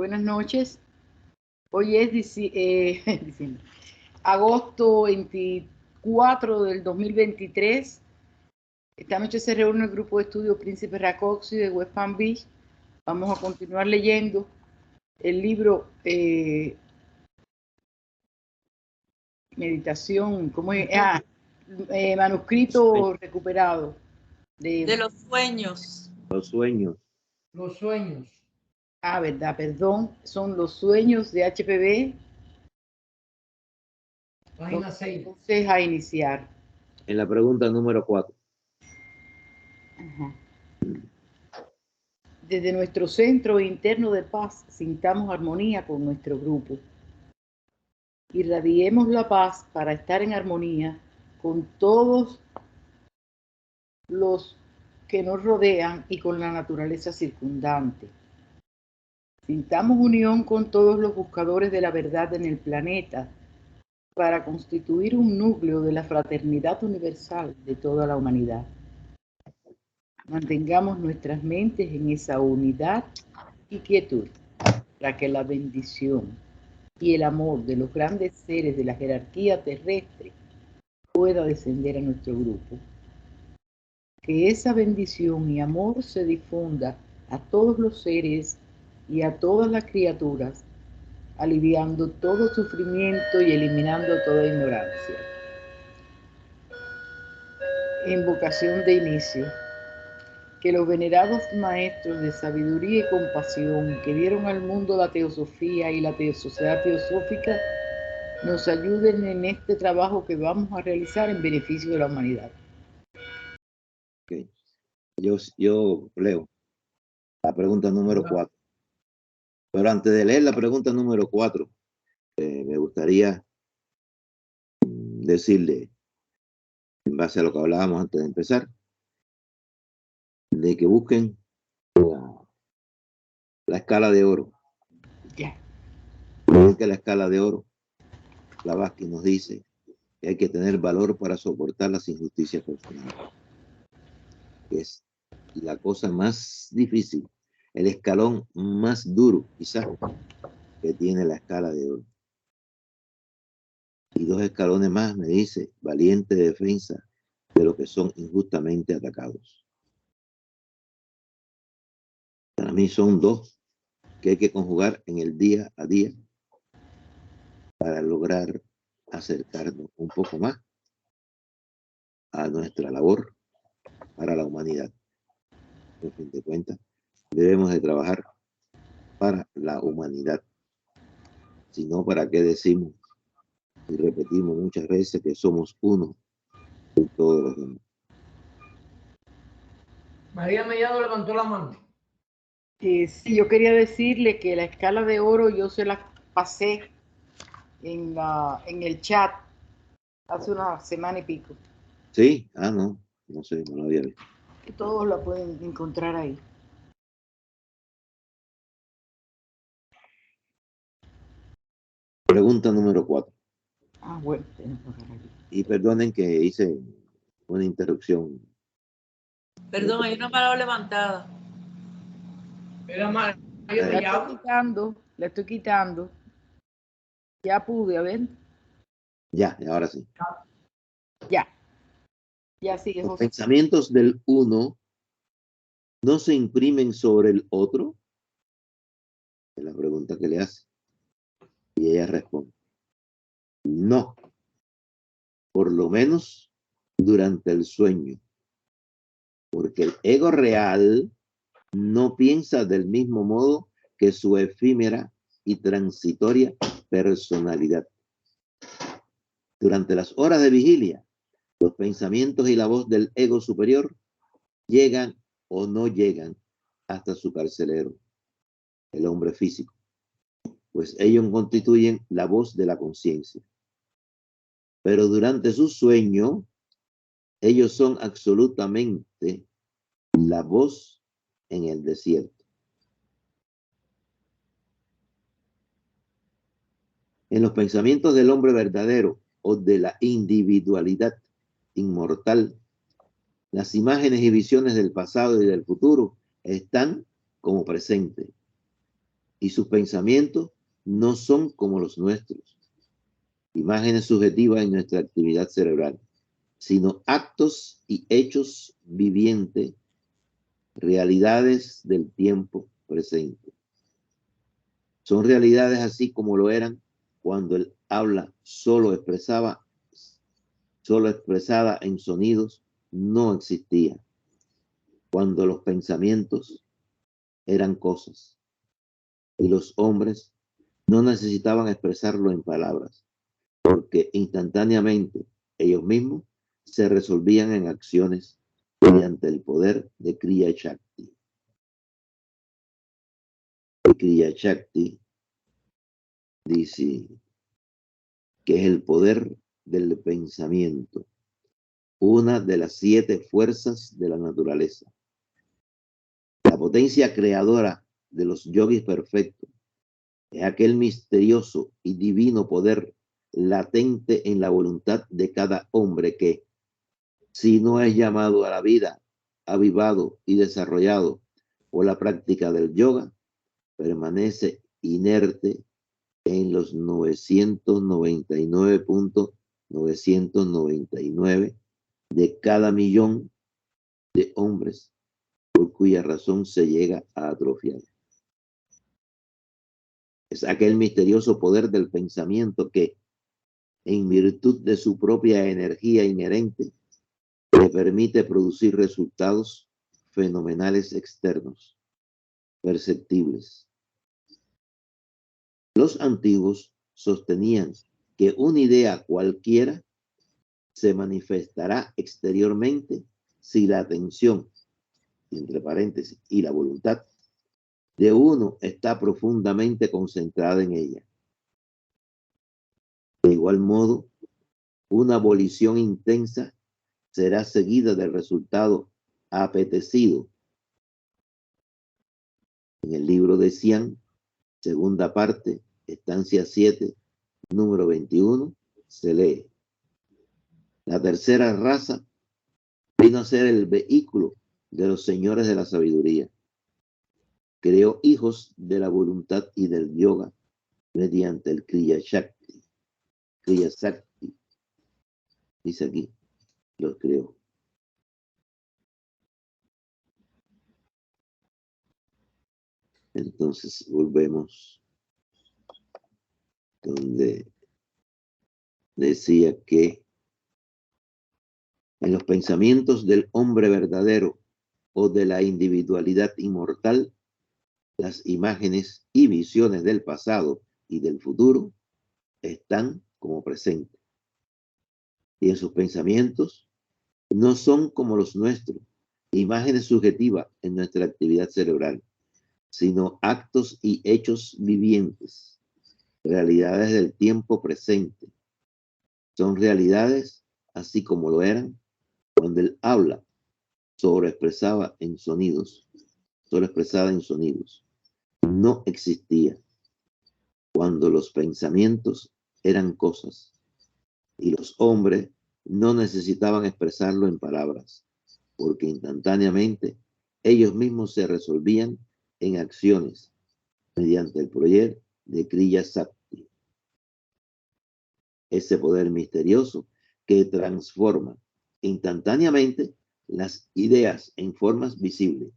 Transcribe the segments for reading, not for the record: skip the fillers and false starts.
Buenas noches. Hoy es agosto 24 del 2023. Esta noche se reúne el grupo de estudio Príncipe Rákóczi de West Palm Beach. Vamos a continuar leyendo el libro Meditación, ¿cómo es? Manuscrito recuperado. De los sueños. Los sueños. Los sueños. Verdad, perdón. Son los sueños de HPB. Página 6. Entonces, a iniciar. En la pregunta número 4. Ajá. Desde nuestro centro interno de paz, sintamos armonía con nuestro grupo. Irradiemos la paz para estar en armonía con todos los que nos rodean y con la naturaleza circundante. Sintamos unión con todos los buscadores de la verdad en el planeta para constituir un núcleo de la fraternidad universal de toda la humanidad. Mantengamos nuestras mentes en esa unidad y quietud para que la bendición y el amor de los grandes seres de la jerarquía terrestre pueda descender a nuestro grupo. Que esa bendición y amor se difunda a todos los seres y a todas las criaturas, aliviando todo sufrimiento y eliminando toda ignorancia. Invocación de inicio. Que los venerados maestros de sabiduría y compasión que dieron al mundo la teosofía y la sociedad teosófica nos ayuden en este trabajo que vamos a realizar en beneficio de la humanidad. Okay. Yo leo la pregunta número 4. Pero antes de leer la pregunta número 4, me gustaría decirle, en base a lo que hablábamos antes de empezar, de que busquen la escala de oro. Ya. Que la escala de oro, Blavatsky nos dice que hay que tener valor para soportar las injusticias personales. Es la cosa más difícil, el escalón más duro, quizás, que tiene la escala de oro. Y 2 escalones más, me dice, valiente defensa de los que son injustamente atacados. Para mí son 2 que hay que conjugar en el día a día para lograr acercarnos un poco más a nuestra labor para la humanidad. En fin de cuentas, debemos de trabajar para la humanidad. Si no, ¿para qué decimos y repetimos muchas veces que somos uno con todos los demás? María Mellado levantó la mano. Sí, yo quería decirle que la escala de oro yo se la pasé en el chat hace una semana y pico. Sí, no sé, no lo había visto. Que todos la pueden encontrar ahí. Pregunta número 4. Bueno, tenemos que bajar aquí. Y perdonen que hice una interrupción. Perdón, hay una mano levantada. Era María La Mellado. estoy quitando. Ya pude, a ver. Ya, ahora sí. Ya sigue, Los José. pensamientos del uno no se imprimen sobre el otro. Es la pregunta que le hace. Y ella responde: no. Por lo menos durante el sueño. Porque el ego real no piensa del mismo modo que su efímera y transitoria personalidad. Durante las horas de vigilia, los pensamientos y la voz del ego superior llegan o no llegan hasta su carcelero, el hombre físico, pues ellos constituyen la voz de la conciencia. Pero durante su sueño, ellos son absolutamente la voz en el desierto. En los pensamientos del hombre verdadero o de la individualidad inmortal, las imágenes y visiones del pasado y del futuro están como presente. y sus pensamientos no son como los nuestros, imágenes subjetivas en nuestra actividad cerebral, sino actos y hechos vivientes, realidades del tiempo presente. Son realidades así como lo eran cuando el habla solo expresada en sonidos no existía, cuando los pensamientos eran cosas y los hombres no necesitaban expresarlo en palabras, porque instantáneamente ellos mismos se resolvían en acciones mediante el poder de Kriya Shakti. Kriya Shakti dice que es el poder del pensamiento, una de las 7 fuerzas de la naturaleza. La potencia creadora de los yogis perfectos es aquel misterioso y divino poder latente en la voluntad de cada hombre que, si no es llamado a la vida, avivado y desarrollado por la práctica del yoga, permanece inerte en los 999.999 de cada millón de hombres por cuya razón se llega a atrofiar. Es aquel misterioso poder del pensamiento que, en virtud de su propia energía inherente, le permite producir resultados fenomenales externos, perceptibles. Los antiguos sostenían que una idea cualquiera se manifestará exteriormente si la atención, entre paréntesis, y la voluntad de uno está profundamente concentrada en ella. De igual modo, una volición intensa será seguida del resultado apetecido. En el libro de Xian, segunda parte, estancia 7, número 21, se lee: la tercera raza vino a ser el vehículo de los señores de la sabiduría. Creó hijos de la voluntad y del yoga mediante el Kriya Shakti. Kriya Shakti, dice aquí, los creó. Entonces volvemos donde decía que en los pensamientos del hombre verdadero o de la individualidad inmortal, las imágenes y visiones del pasado y del futuro están como presentes. Y en sus pensamientos no son como los nuestros, imágenes subjetivas en nuestra actividad cerebral, sino actos y hechos vivientes, realidades del tiempo presente. Son realidades así como lo eran cuando el habla expresada en sonidos, no existía, cuando los pensamientos eran cosas y los hombres no necesitaban expresarlo en palabras, porque instantáneamente ellos mismos se resolvían en acciones mediante el poder de Kriya Shakti. Ese poder misterioso que transforma instantáneamente las ideas en formas visibles.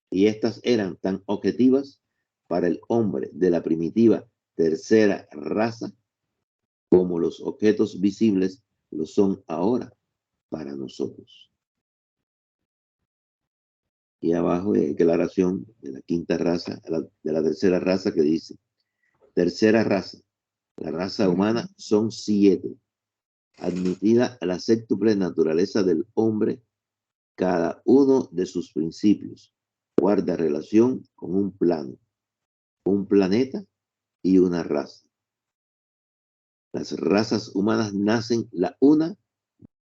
Y estas eran tan objetivas para el hombre de la primitiva tercera raza como los objetos visibles lo son ahora para nosotros. Y abajo hay declaración de la quinta raza, de la tercera raza, que dice: tercera raza, la raza humana son 7, admitida a la séptuple naturaleza del hombre. Cada uno de sus principios guarda relación con un plano, un planeta y una raza. Las razas humanas nacen la una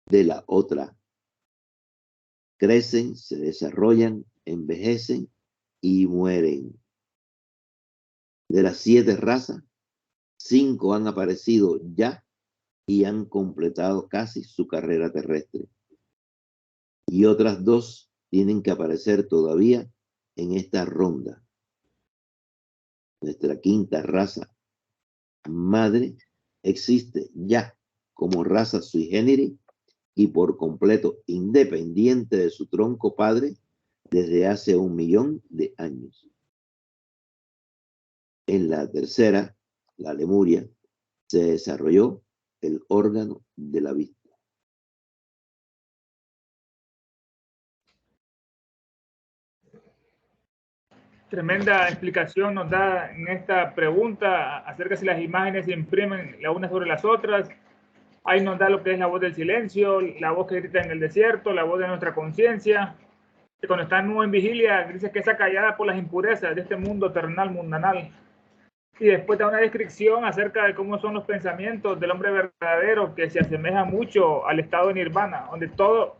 de la otra. Crecen, se desarrollan, envejecen y mueren. De las 7 razas, 5 han aparecido ya y han completado casi su carrera terrestre. Y otras 2 tienen que aparecer todavía en esta ronda. nuestra quinta raza madre, existe ya como raza sui generis y por completo independiente de su tronco padre desde hace 1 millón de años. En la tercera, la Lemuria, se desarrolló el órgano de la vista. Tremenda explicación nos da en esta pregunta acerca de si las imágenes se imprimen las unas sobre las otras. Ahí nos da lo que es la voz del silencio, la voz que grita en el desierto, la voz de nuestra conciencia. Que cuando está en vigilia, dice que está callada por las impurezas de este mundo terrenal, mundanal. Y después da una descripción acerca de cómo son los pensamientos del hombre verdadero, que se asemeja mucho al estado de nirvana, donde todo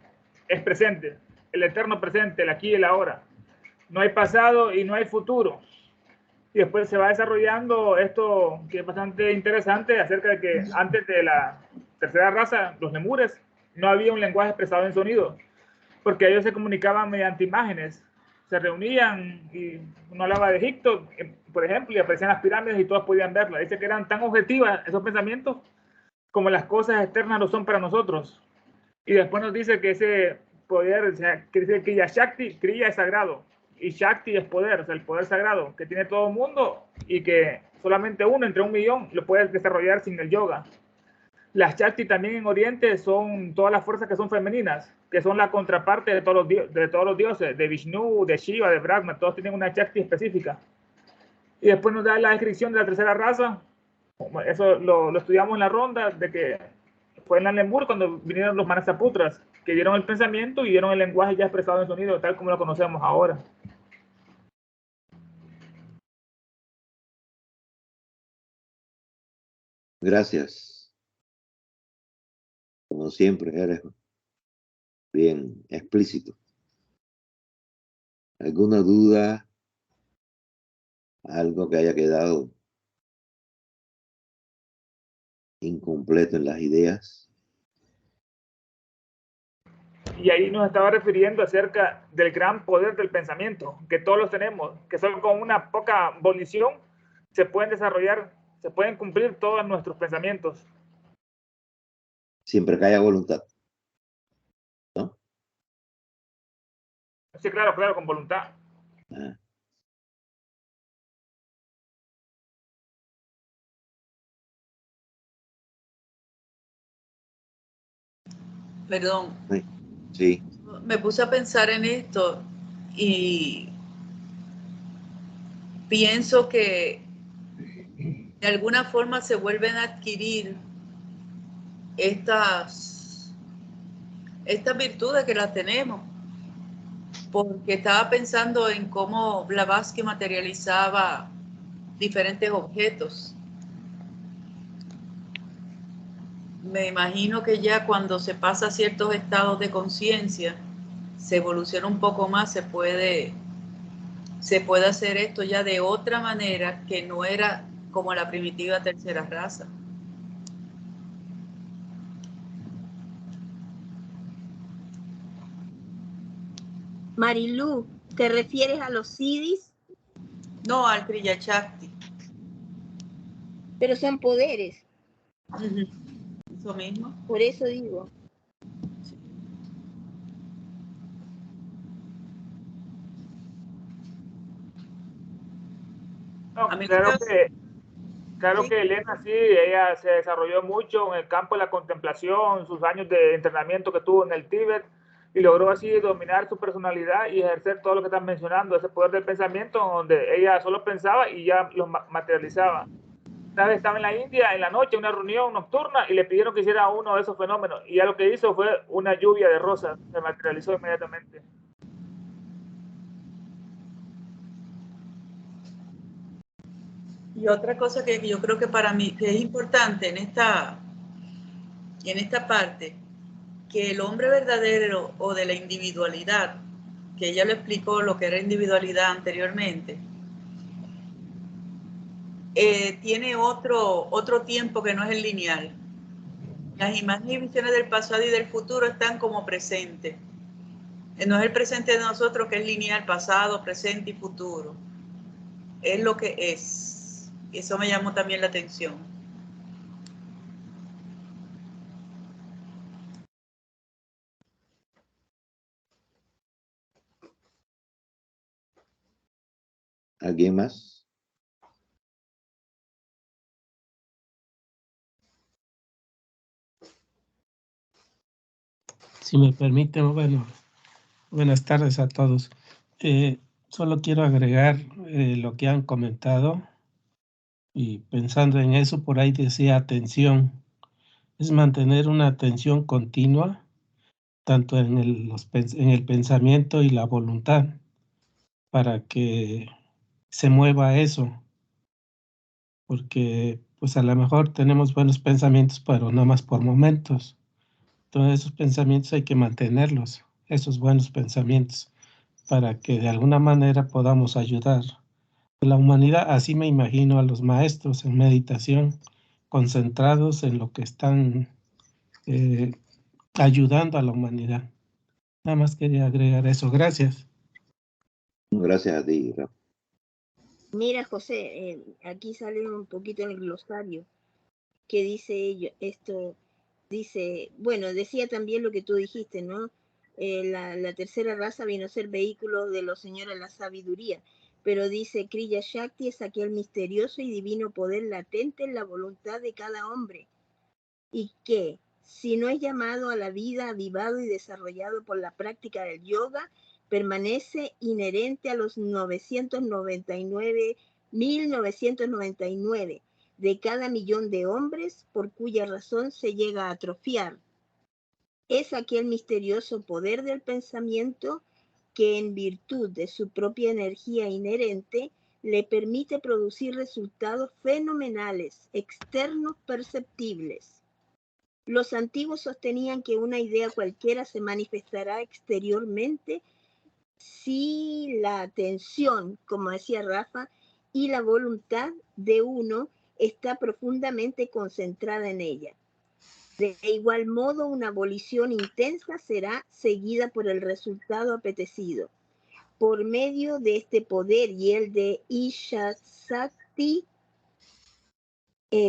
es presente, el eterno presente, el aquí y el ahora. No hay pasado y no hay futuro. Y después se va desarrollando esto que es bastante interesante acerca de que antes de la tercera raza, los lemures, no había un lenguaje expresado en sonido, porque ellos se comunicaban mediante imágenes. Se reunían y uno hablaba de Egipto, por ejemplo, y aparecían las pirámides y todos podían verlas. Dice que eran tan objetivas esos pensamientos como las cosas externas lo son para nosotros. Y después nos dice que ese poder, o sea, que dice que ya Shakti, Kriya es sagrado, y Shakti es poder, o sea, el poder sagrado que tiene todo el mundo y que solamente uno entre 1 millón lo puede desarrollar sin el yoga. Las Shakti también en Oriente son todas las fuerzas que son femeninas, que son la contraparte de todos los dioses, de Vishnu, de Shiva, de Brahma, todos tienen una Shakti específica. Y después nos da la descripción de la tercera raza. Eso lo estudiamos en la ronda, de que fue en la Lemur cuando vinieron los Manasaputras, que dieron el pensamiento y dieron el lenguaje ya expresado en sonido, tal como lo conocemos ahora. Gracias. Como siempre, eres bien explícito. ¿Alguna duda? ¿Algo que haya quedado incompleto en las ideas? Y ahí nos estaba refiriendo acerca del gran poder del pensamiento, que todos los tenemos, que solo con una poca volición se pueden desarrollar, se pueden cumplir todos nuestros pensamientos. Siempre que haya voluntad, ¿no? Sí, claro, claro, con voluntad. Ah. Perdón. Sí. Me puse a pensar en esto y pienso que de alguna forma se vuelven a adquirir estas virtudes que las tenemos, porque estaba pensando en cómo Blavatsky materializaba diferentes objetos. Me imagino que ya cuando se pasa a ciertos estados de conciencia, se evoluciona un poco más, se puede hacer esto ya de otra manera que no era como la primitiva tercera raza. Marilú, ¿te refieres a los siddhis? No al Kriya Shakti. Pero son poderes. Eso mismo. Por eso digo. No, A mí claro sí. que Elena sí, ella se desarrolló mucho en el campo de la contemplación, sus años de entrenamiento que tuvo en el Tíbet, y logró así dominar su personalidad y ejercer todo lo que están mencionando, ese poder del pensamiento, donde ella solo pensaba y ya lo materializaba. Una vez estaba en la India, en la noche, una reunión nocturna, y le pidieron que hiciera uno de esos fenómenos, y ya lo que hizo fue una lluvia de rosas, se materializó inmediatamente. Y otra cosa que yo creo que para mí que es importante en esta parte, que el hombre verdadero o de la individualidad, que ella lo explicó lo que era individualidad anteriormente, tiene otro tiempo que no es el lineal. Las imágenes y visiones del pasado y del futuro están como presentes. No es el presente de nosotros que es lineal, pasado, presente y futuro. es lo que es. Y eso me llamó también la atención. ¿Alguien más? Si me permiten, bueno, buenas tardes a todos. Solo quiero agregar lo que han comentado y pensando en eso, por ahí decía atención. Es mantener una atención continua, tanto en el pensamiento y la voluntad, para que se mueva eso. Porque pues a lo mejor tenemos buenos pensamientos, pero nada más por momentos. Entonces esos pensamientos hay que mantenerlos, esos buenos pensamientos, para que de alguna manera podamos ayudar a la humanidad. Así me imagino a los maestros en meditación, concentrados en lo que están ayudando a la humanidad. Nada más quería agregar eso. Gracias. Gracias a ti, Rafa. Mira, José, aquí sale un poquito en el glosario que dice esto, dice, bueno, decía también lo que tú dijiste, ¿no? La tercera raza vino a ser vehículo de los señores de la sabiduría, pero dice, Kriya Shakti es aquel misterioso y divino poder latente en la voluntad de cada hombre, y que, si no es llamado a la vida, avivado y desarrollado por la práctica del yoga, permanece inherente a los 1999 de cada millón de hombres, por cuya razón se llega a atrofiar. Es aquel misterioso poder del pensamiento que, en virtud de su propia energía inherente, le permite producir resultados fenomenales, externos perceptibles. Los antiguos sostenían que una idea cualquiera se manifestará exteriormente si la atención, como decía Rafa, y la voluntad de uno está profundamente concentrada en ella. De igual modo, una volición intensa será seguida por el resultado apetecido. Por medio de este poder y el de Ishasakti,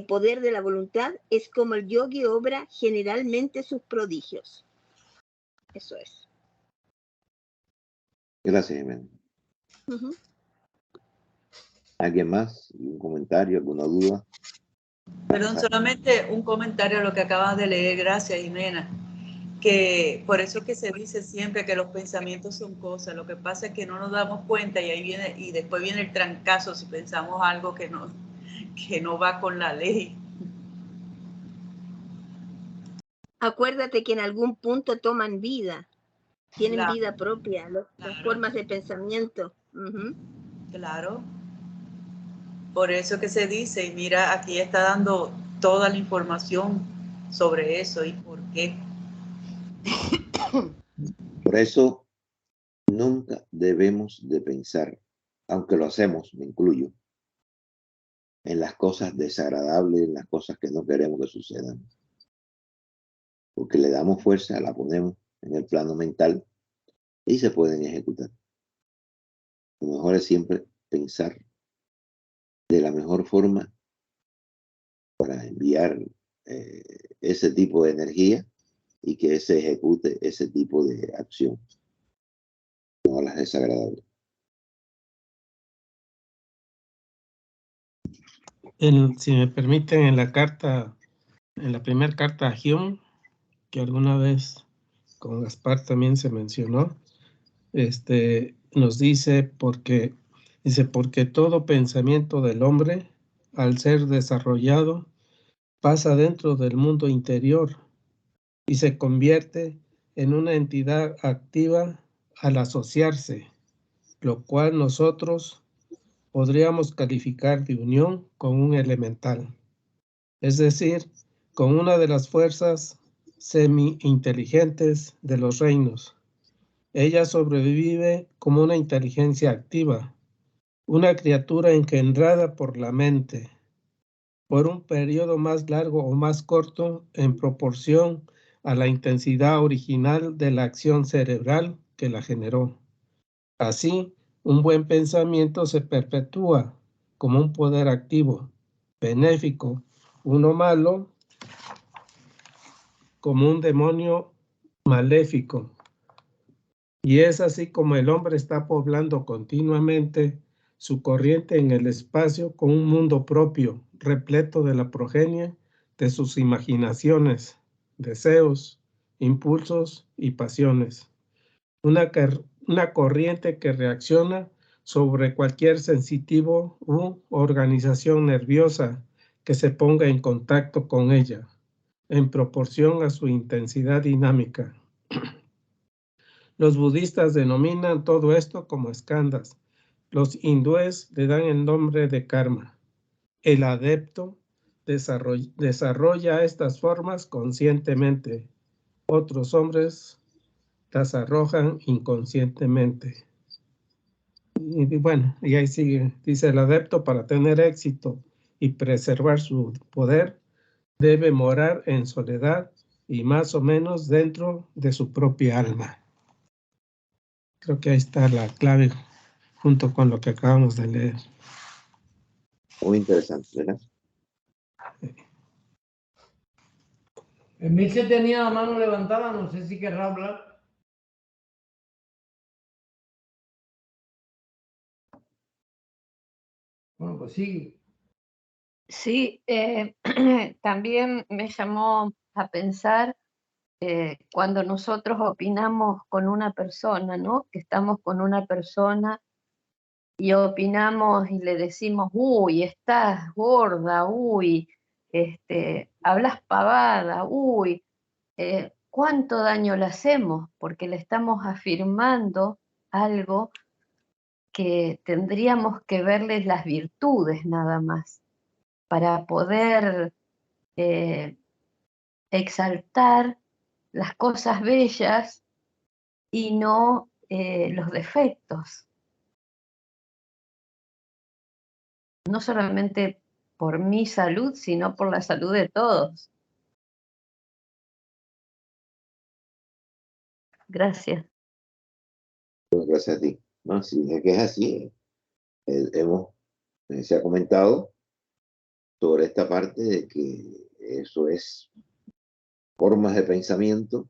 poder de la voluntad, es como el yogi obra generalmente sus prodigios. Eso es. Gracias, Jimena. ¿Alguien más? ¿Un comentario? ¿Alguna duda? Perdón, solamente un comentario a lo que acabas de leer. Gracias, Jimena. Que por eso que se dice siempre que los pensamientos son cosas. Lo que pasa es que no nos damos cuenta y ahí viene, y después viene el trancazo si pensamos algo que no va con la ley. Acuérdate que en algún punto toman vida, tienen Claro. vida propia, las formas de pensamiento. Claro. Por eso que se dice, y mira, aquí está dando toda la información sobre eso y por qué. Por eso nunca debemos de pensar, aunque lo hacemos, me incluyo, en las cosas desagradables, en las cosas que no queremos que sucedan. Porque le damos fuerza, la ponemos en el plano mental y se pueden ejecutar. Lo mejor es siempre pensar de la mejor forma para enviar ese tipo de energía y que se ejecute ese tipo de acción, no las desagradables. Si me permiten, en la primera carta a Hume, que alguna vez con Gaspar también se mencionó, nos dice porque todo pensamiento del hombre, al ser desarrollado, pasa dentro del mundo interior y se convierte en una entidad activa al asociarse, lo cual nosotros podríamos calificar de unión con un elemental, es decir, con una de las fuerzas semi-inteligentes de los reinos. Ella sobrevive como una inteligencia activa, una criatura engendrada por la mente, por un periodo más largo o más corto en proporción a la intensidad original de la acción cerebral que la generó. Así, un buen pensamiento se perpetúa como un poder activo, benéfico, uno malo como un demonio maléfico. Y es así como el hombre está poblando continuamente su corriente en el espacio con un mundo propio, repleto de la progenie de sus imaginaciones, deseos, impulsos y pasiones. Una corriente que reacciona sobre cualquier sensitivo u organización nerviosa que se ponga en contacto con ella, en proporción a su intensidad dinámica. Los budistas denominan todo esto como skandhas. Los hindúes le dan el nombre de karma. El adepto desarrolla estas formas conscientemente. Otros hombres las arrojan inconscientemente. Y bueno, y ahí sigue. Dice, el adepto, para tener éxito y preservar su poder, debe morar en soledad y más o menos dentro de su propia alma. Creo que ahí está la clave junto con lo que acabamos de leer. Muy interesante, ¿verdad? Emil se tenía la mano levantada, no sé si querrá hablar. Bueno, pues sigue. Sí, también me llamó a pensar cuando nosotros opinamos con una persona, ¿no? Que estamos con una persona y opinamos y le decimos, uy, estás gorda, uy, hablas pavada, uy, ¿cuánto daño le hacemos? Porque le estamos afirmando algo que tendríamos que verles las virtudes nada más, para poder exaltar las cosas bellas y no los defectos. No solamente por mi salud, sino por la salud de todos. Gracias. Gracias a ti. No, sí, es que es así. Se ha comentado sobre esta parte de que eso es formas de pensamiento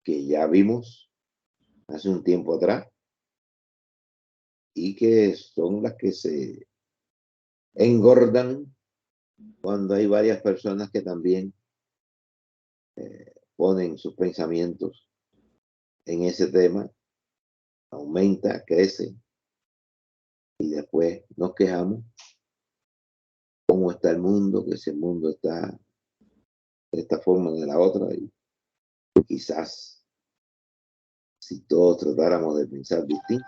que ya vimos hace un tiempo atrás y que son las que se engordan cuando hay varias personas que también ponen sus pensamientos en ese tema, aumenta, crece y después nos quejamos cómo está el mundo, que ese mundo está de esta forma o de la otra, y quizás si todos tratáramos de pensar distinto,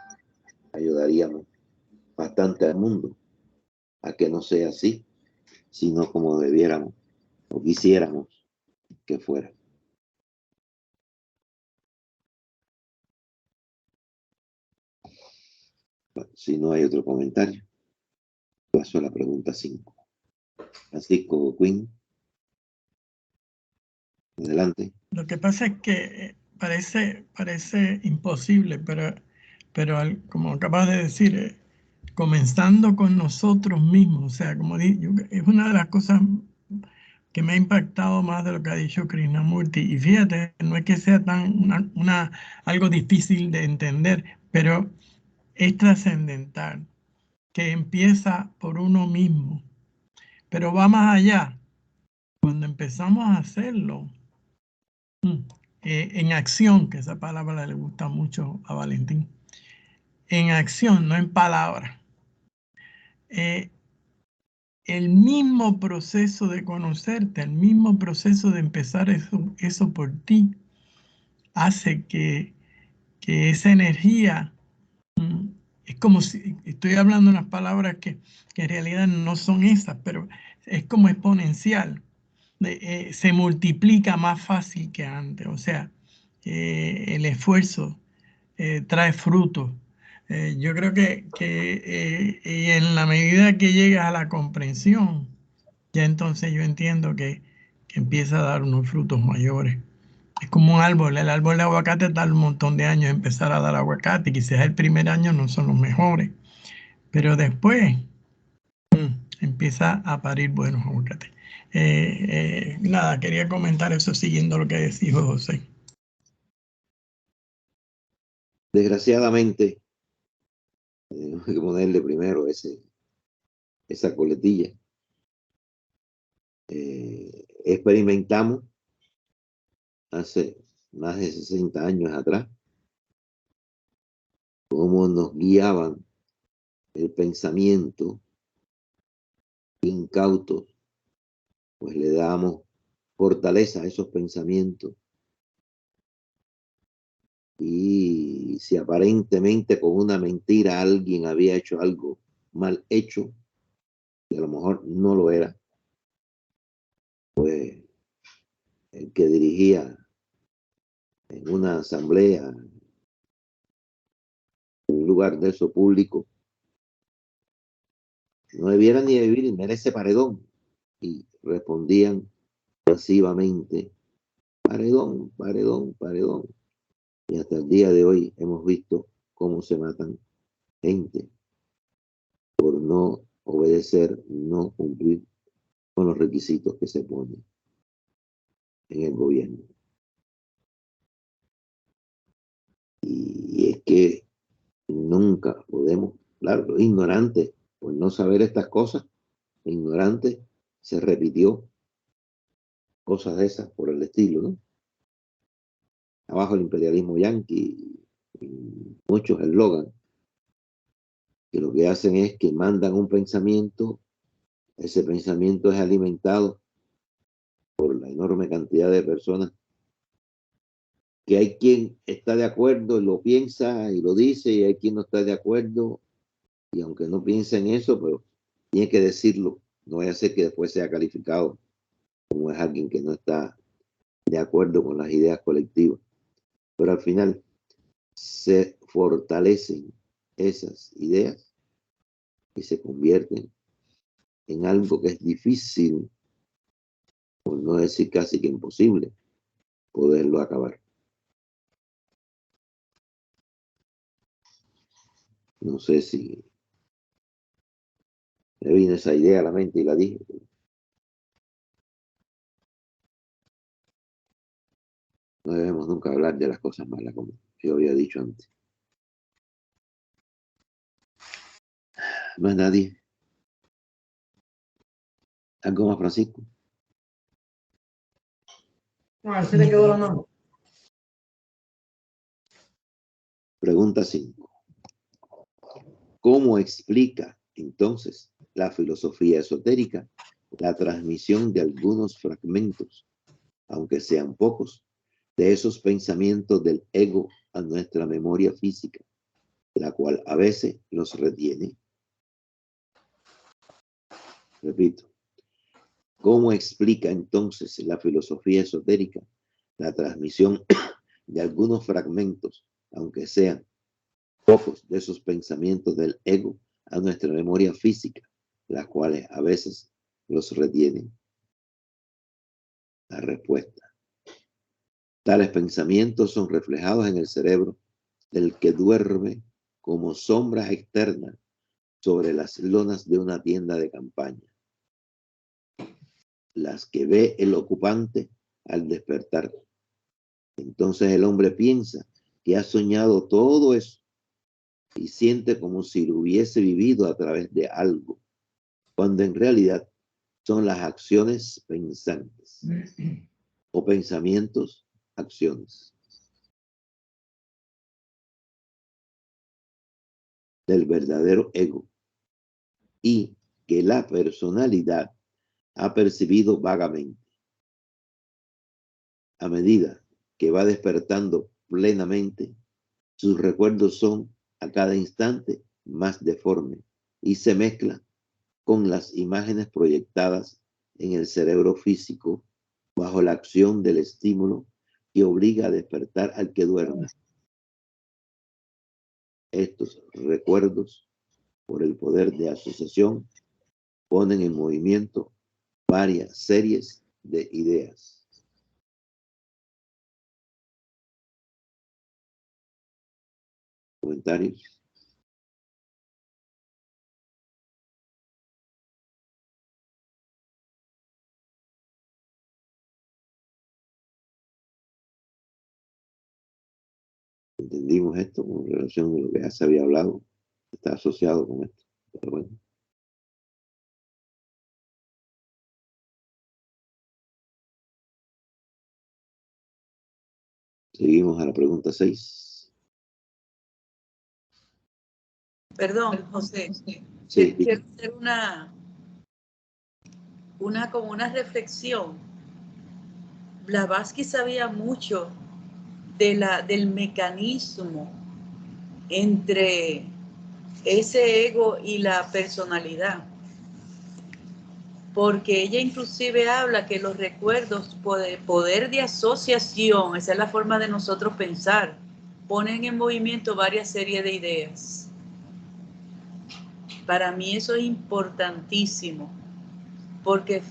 ayudaríamos bastante al mundo a que no sea así, sino como debiéramos o quisiéramos que fuera. Bueno, si no hay otro comentario, paso a la pregunta 5. Francisco Quinn, adelante. Lo que pasa es que parece imposible, pero como acabas de decir, comenzando con nosotros mismos, o sea, como es una de las cosas que me ha impactado más de lo que ha dicho Krishnamurti. Y fíjate, no es que sea tan algo difícil de entender, pero es trascendental, que empieza por uno mismo, pero va más allá. Cuando empezamos a hacerlo, en acción, que esa palabra le gusta mucho a Valentín, en acción, no en palabras. El mismo proceso de conocerte, el mismo proceso de empezar eso por ti, hace que esa energía, es como si, estoy hablando unas palabras que en realidad no son esas, pero es como exponencial. Se multiplica más fácil que antes, o sea, el esfuerzo trae frutos. Yo creo que en la medida que llegas a la comprensión, ya entonces yo entiendo que empieza a dar unos frutos mayores. Es como un árbol, el árbol de aguacate tarda un montón de años en empezar a dar aguacate, quizás el primer año no son los mejores, pero después Empieza a parir buenos aguacates. Nada, quería comentar eso siguiendo lo que dijo José. Desgraciadamente, tenemos que ponerle primero esa coletilla. Experimentamos hace más de 60 años atrás cómo nos guiaban el pensamiento incautos, pues le damos fortaleza a esos pensamientos. Y si aparentemente con una mentira alguien había hecho algo mal hecho, y a lo mejor no lo era, pues el que dirigía en una asamblea, en un lugar de eso público, no debiera ni vivir, merece paredón. Y respondían pasivamente, paredón, paredón, paredón. Y hasta el día de hoy hemos visto cómo se matan gente por no obedecer, no cumplir con los requisitos que se ponen en el gobierno. Y es que nunca podemos, claro, los ignorantes, por no saber estas cosas, ignorantes, se repitió cosas de esas por el estilo, ¿no? Abajo el imperialismo yanqui, y muchos eslogan, que lo que hacen es que mandan un pensamiento, ese pensamiento es alimentado por la enorme cantidad de personas, que hay quien está de acuerdo y lo piensa y lo dice, y hay quien no está de acuerdo, y aunque no piensa en eso, pero tiene que decirlo, no vaya a ser que después sea calificado como es alguien que no está de acuerdo con las ideas colectivas. Pero al final se fortalecen esas ideas y se convierten en algo que es difícil, por no decir casi que imposible, poderlo acabar. No sé si me vino esa idea a la mente y la dije. No debemos nunca hablar de las cosas malas, como yo había dicho antes. Más nadie. ¿Algo más, Francisco? No, se le quedó la mano. Pregunta 5. ¿Cómo explica entonces la filosofía esotérica la transmisión de algunos fragmentos, aunque sean pocos, de esos pensamientos del ego a nuestra memoria física, la cual a veces los retiene? Repito, ¿cómo explica entonces la filosofía esotérica la transmisión de algunos fragmentos, aunque sean pocos, de esos pensamientos del ego a nuestra memoria física, las cuales a veces los retienen? La respuesta: tales pensamientos son reflejados en el cerebro del que duerme como sombras externas sobre las lonas de una tienda de campaña, las que ve el ocupante al despertar. Entonces el hombre piensa que ha soñado todo eso y siente como si lo hubiese vivido a través de algo, cuando en realidad son las acciones pensantes o pensamientos, acciones del verdadero ego, y que la personalidad ha percibido vagamente. A medida que va despertando plenamente, sus recuerdos son a cada instante más deformes y se mezclan con las imágenes proyectadas en el cerebro físico bajo la acción del estímulo que obliga a despertar al que duerme. Estos recuerdos, por el poder de asociación, ponen en movimiento varias series de ideas. ¿Comentarios? entendimos esto con relación a lo que ya se había hablado, está asociado con esto. Pero bueno. Seguimos a la pregunta 6. Perdón, José. Sí. Quiero hacer como una reflexión. Blavatsky sabía mucho del mecanismo entre ese ego y la personalidad. Porque ella inclusive habla que los recuerdos, poder de asociación, esa es la forma de nosotros pensar, ponen en movimiento varias series de ideas. Para mí eso es importantísimo, porque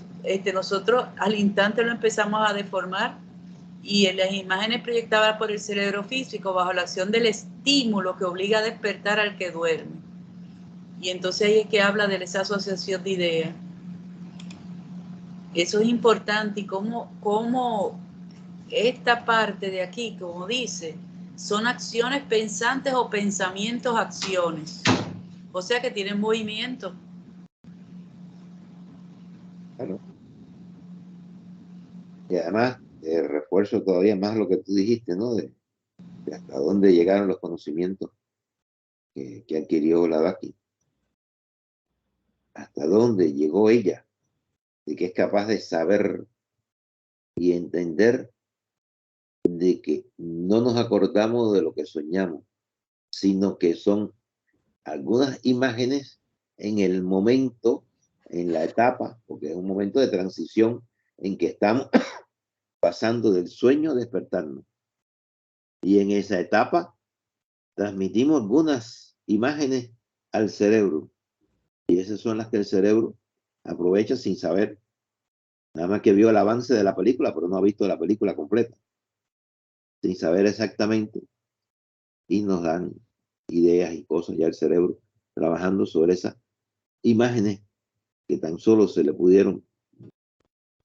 nosotros al instante lo empezamos a deformar y en las imágenes proyectadas por el cerebro físico bajo la acción del estímulo que obliga a despertar al que duerme. Y entonces ahí es que habla de esa asociación de ideas. Eso es importante y cómo esta parte de aquí, como dice, son acciones pensantes o pensamientos acciones. O sea que tienen movimiento. Claro. Y además, refuerzo todavía más lo que tú dijiste, ¿no? De hasta dónde llegaron los conocimientos que adquirió Blavatsky. Hasta dónde llegó ella, de que es capaz de saber y entender de que no nos acordamos de lo que soñamos, sino que son algunas imágenes en el momento, en la etapa, porque es un momento de transición en que estamos pasando del sueño a despertarnos. Y en esa etapa transmitimos algunas imágenes al cerebro. Y esas son las que el cerebro aprovecha sin saber. Nada más que vio el avance de la película, pero no ha visto la película completa. Sin saber exactamente. Y nos dan ideas y cosas ya el cerebro trabajando sobre esas imágenes que tan solo se le pudieron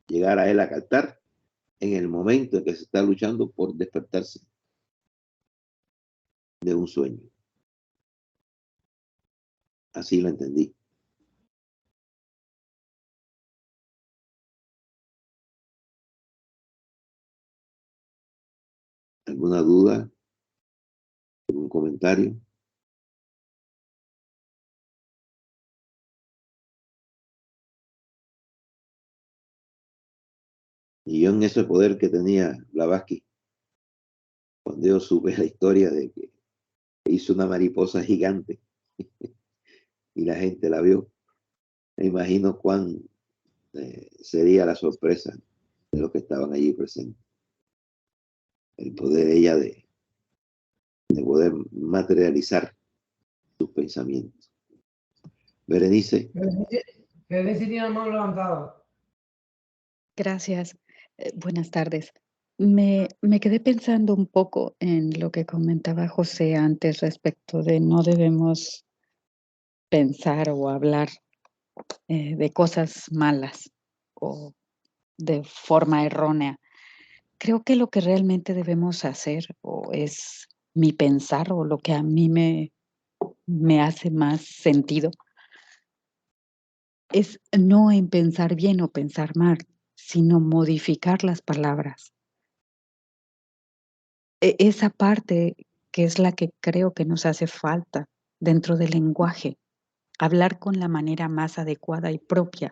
llegar a él a captar en el momento en que se está luchando por despertarse de un sueño. Así lo entendí. ¿Alguna duda? ¿Algún comentario? Y yo en ese poder que tenía Blavatsky, cuando yo supe la historia de que hizo una mariposa gigante y la gente la vio, me imagino cuán sería la sorpresa de los que estaban allí presentes. El poder ella de poder materializar sus pensamientos. Berenice. Berenice tiene la mano levantada. Gracias. Buenas tardes. Me quedé pensando un poco en lo que comentaba José antes respecto de no debemos pensar o hablar de cosas malas o de forma errónea. Creo que lo que realmente debemos hacer o es mi pensar o lo que a mí me hace más sentido es no en pensar bien o pensar mal, sino modificar las palabras. Esa parte que es la que creo que nos hace falta dentro del lenguaje, hablar con la manera más adecuada y propia,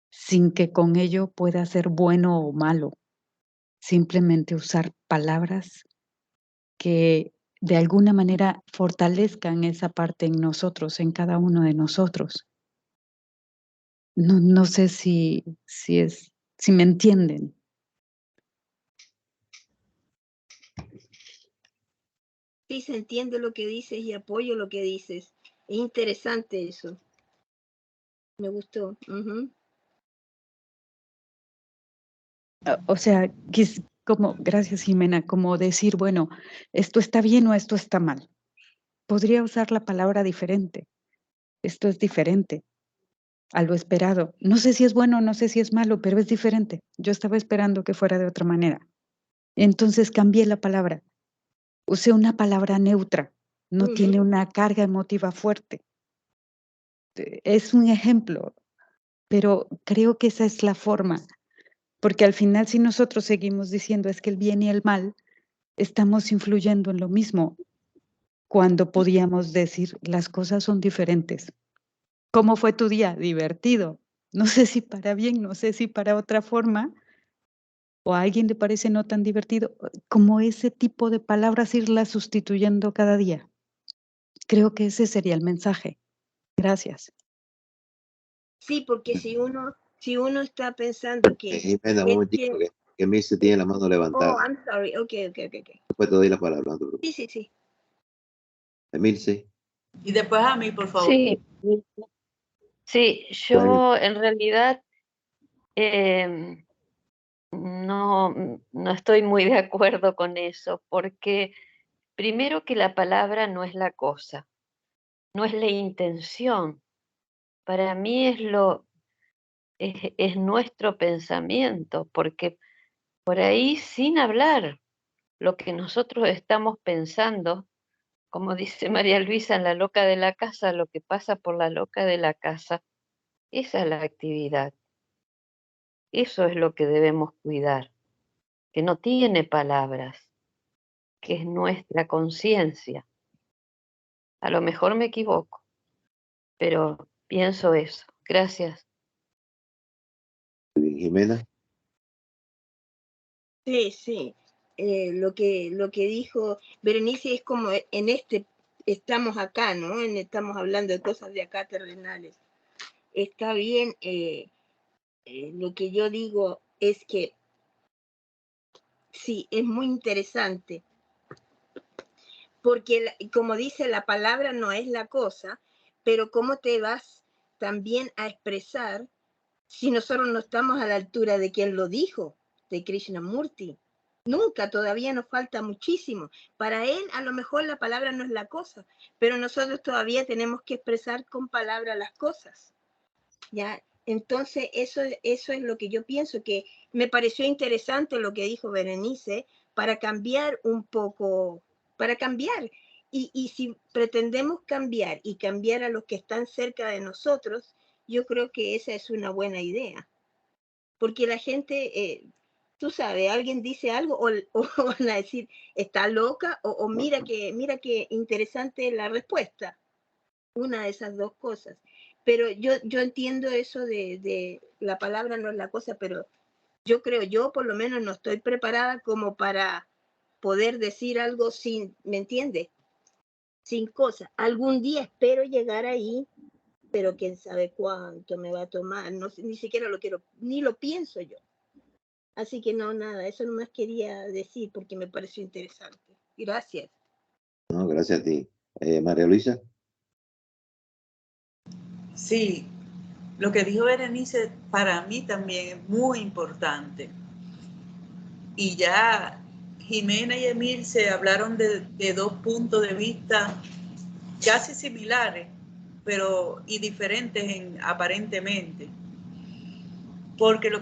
sin que con ello pueda ser bueno o malo, simplemente usar palabras que de alguna manera fortalezcan esa parte en nosotros, en cada uno de nosotros. No sé si me entienden. Sí, se entiende lo que dices y apoyo lo que dices. Es interesante eso. Me gustó. O sea, como, gracias Jimena, como decir, bueno, esto está bien o esto está mal. Podría usar la palabra diferente. Esto es diferente a lo esperado. No sé si es bueno, no sé si es malo, pero es diferente. Yo estaba esperando que fuera de otra manera. Entonces cambié la palabra. Use una palabra neutra, no tiene una carga emotiva fuerte. Es un ejemplo, pero creo que esa es la forma, porque al final si nosotros seguimos diciendo es que el bien y el mal, estamos influyendo en lo mismo, cuando podíamos decir las cosas son diferentes. ¿Cómo fue tu día? Divertido. No sé si para bien, no sé si para otra forma, o a alguien le parece no tan divertido, como ese tipo de palabras irlas sustituyendo cada día. Creo que ese sería el mensaje. Gracias. Sí, porque si uno está pensando que... Jimena, un momentito, que Mirce tiene la mano levantada. Oh, I'm sorry. Okay. Después te doy la palabra, no te preocupes. Sí. Mirce. Y después a mí, por favor. Sí, yo en realidad no estoy muy de acuerdo con eso, porque primero que la palabra no es la cosa, no es la intención. Para mí es nuestro pensamiento, porque por ahí sin hablar lo que nosotros estamos pensando, como dice María Luisa en La loca de la casa, lo que pasa por la loca de la casa, esa es la actividad. Eso es lo que debemos cuidar, que no tiene palabras, que es nuestra conciencia. A lo mejor me equivoco, pero pienso eso. Gracias. Jimena. Sí. Lo que dijo Berenice es como estamos acá, ¿no? Estamos hablando de cosas de acá terrenales. Está bien, lo que yo digo es que sí, es muy interesante, porque como dice, la palabra no es la cosa, pero cómo te vas también a expresar si nosotros no estamos a la altura de quien lo dijo, de Krishnamurti. Nunca, todavía nos falta muchísimo. Para él, a lo mejor la palabra no es la cosa, pero nosotros todavía tenemos que expresar con palabras las cosas. ¿Ya? Entonces, eso es lo que yo pienso, que me pareció interesante lo que dijo Berenice, para cambiar un poco, para cambiar. Y si pretendemos cambiar y cambiar a los que están cerca de nosotros, yo creo que esa es una buena idea. Porque la gente, tú sabes, alguien dice algo o van a decir, está loca, o mira que interesante la respuesta. Una de esas dos cosas. Pero yo entiendo eso de la palabra no es la cosa, pero yo creo, yo por lo menos no estoy preparada como para poder decir algo sin, ¿me entiendes? Sin cosa. Algún día espero llegar ahí, pero quién sabe cuánto me va a tomar. No, ni siquiera lo quiero, ni lo pienso yo. Así que no, nada, eso nomás quería decir porque me pareció interesante. Gracias. No, gracias a ti. María Luisa. Sí, lo que dijo Berenice para mí también es muy importante. Y ya Jimena y Emil se hablaron de dos puntos de vista casi similares, pero y diferentes aparentemente. Porque lo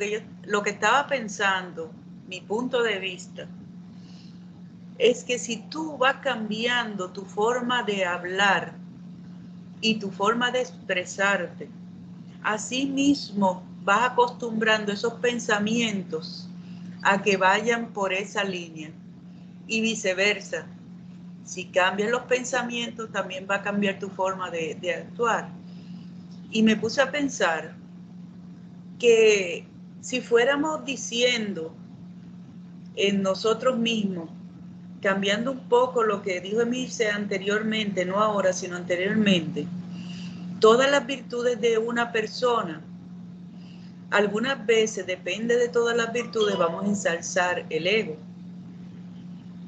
que estaba pensando, mi punto de vista, es que si tú vas cambiando tu forma de hablar y tu forma de expresarte, así mismo vas acostumbrando esos pensamientos a que vayan por esa línea y viceversa. Si cambias los pensamientos, también va a cambiar tu forma de actuar. Y me puse a pensar que si fuéramos diciendo en nosotros mismos, cambiando un poco lo que dijo Emilce anteriormente, no ahora, sino anteriormente, todas las virtudes de una persona, algunas veces, depende de todas las virtudes, vamos a ensalzar el ego.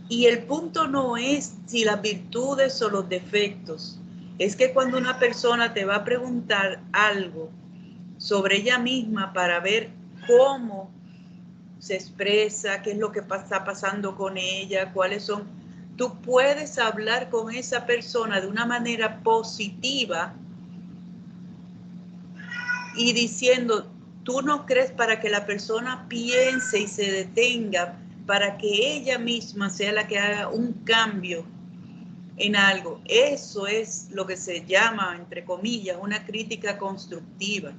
Y el punto no es si las virtudes o los defectos, es que cuando una persona te va a preguntar algo sobre ella misma para ver cómo se expresa, qué es lo que está pasando con ella, cuáles son, tú puedes hablar con esa persona de una manera positiva y diciendo, tú no crees, para que la persona piense y se detenga para que ella misma sea la que haga un cambio en algo. Eso es lo que se llama, entre comillas, una crítica constructiva.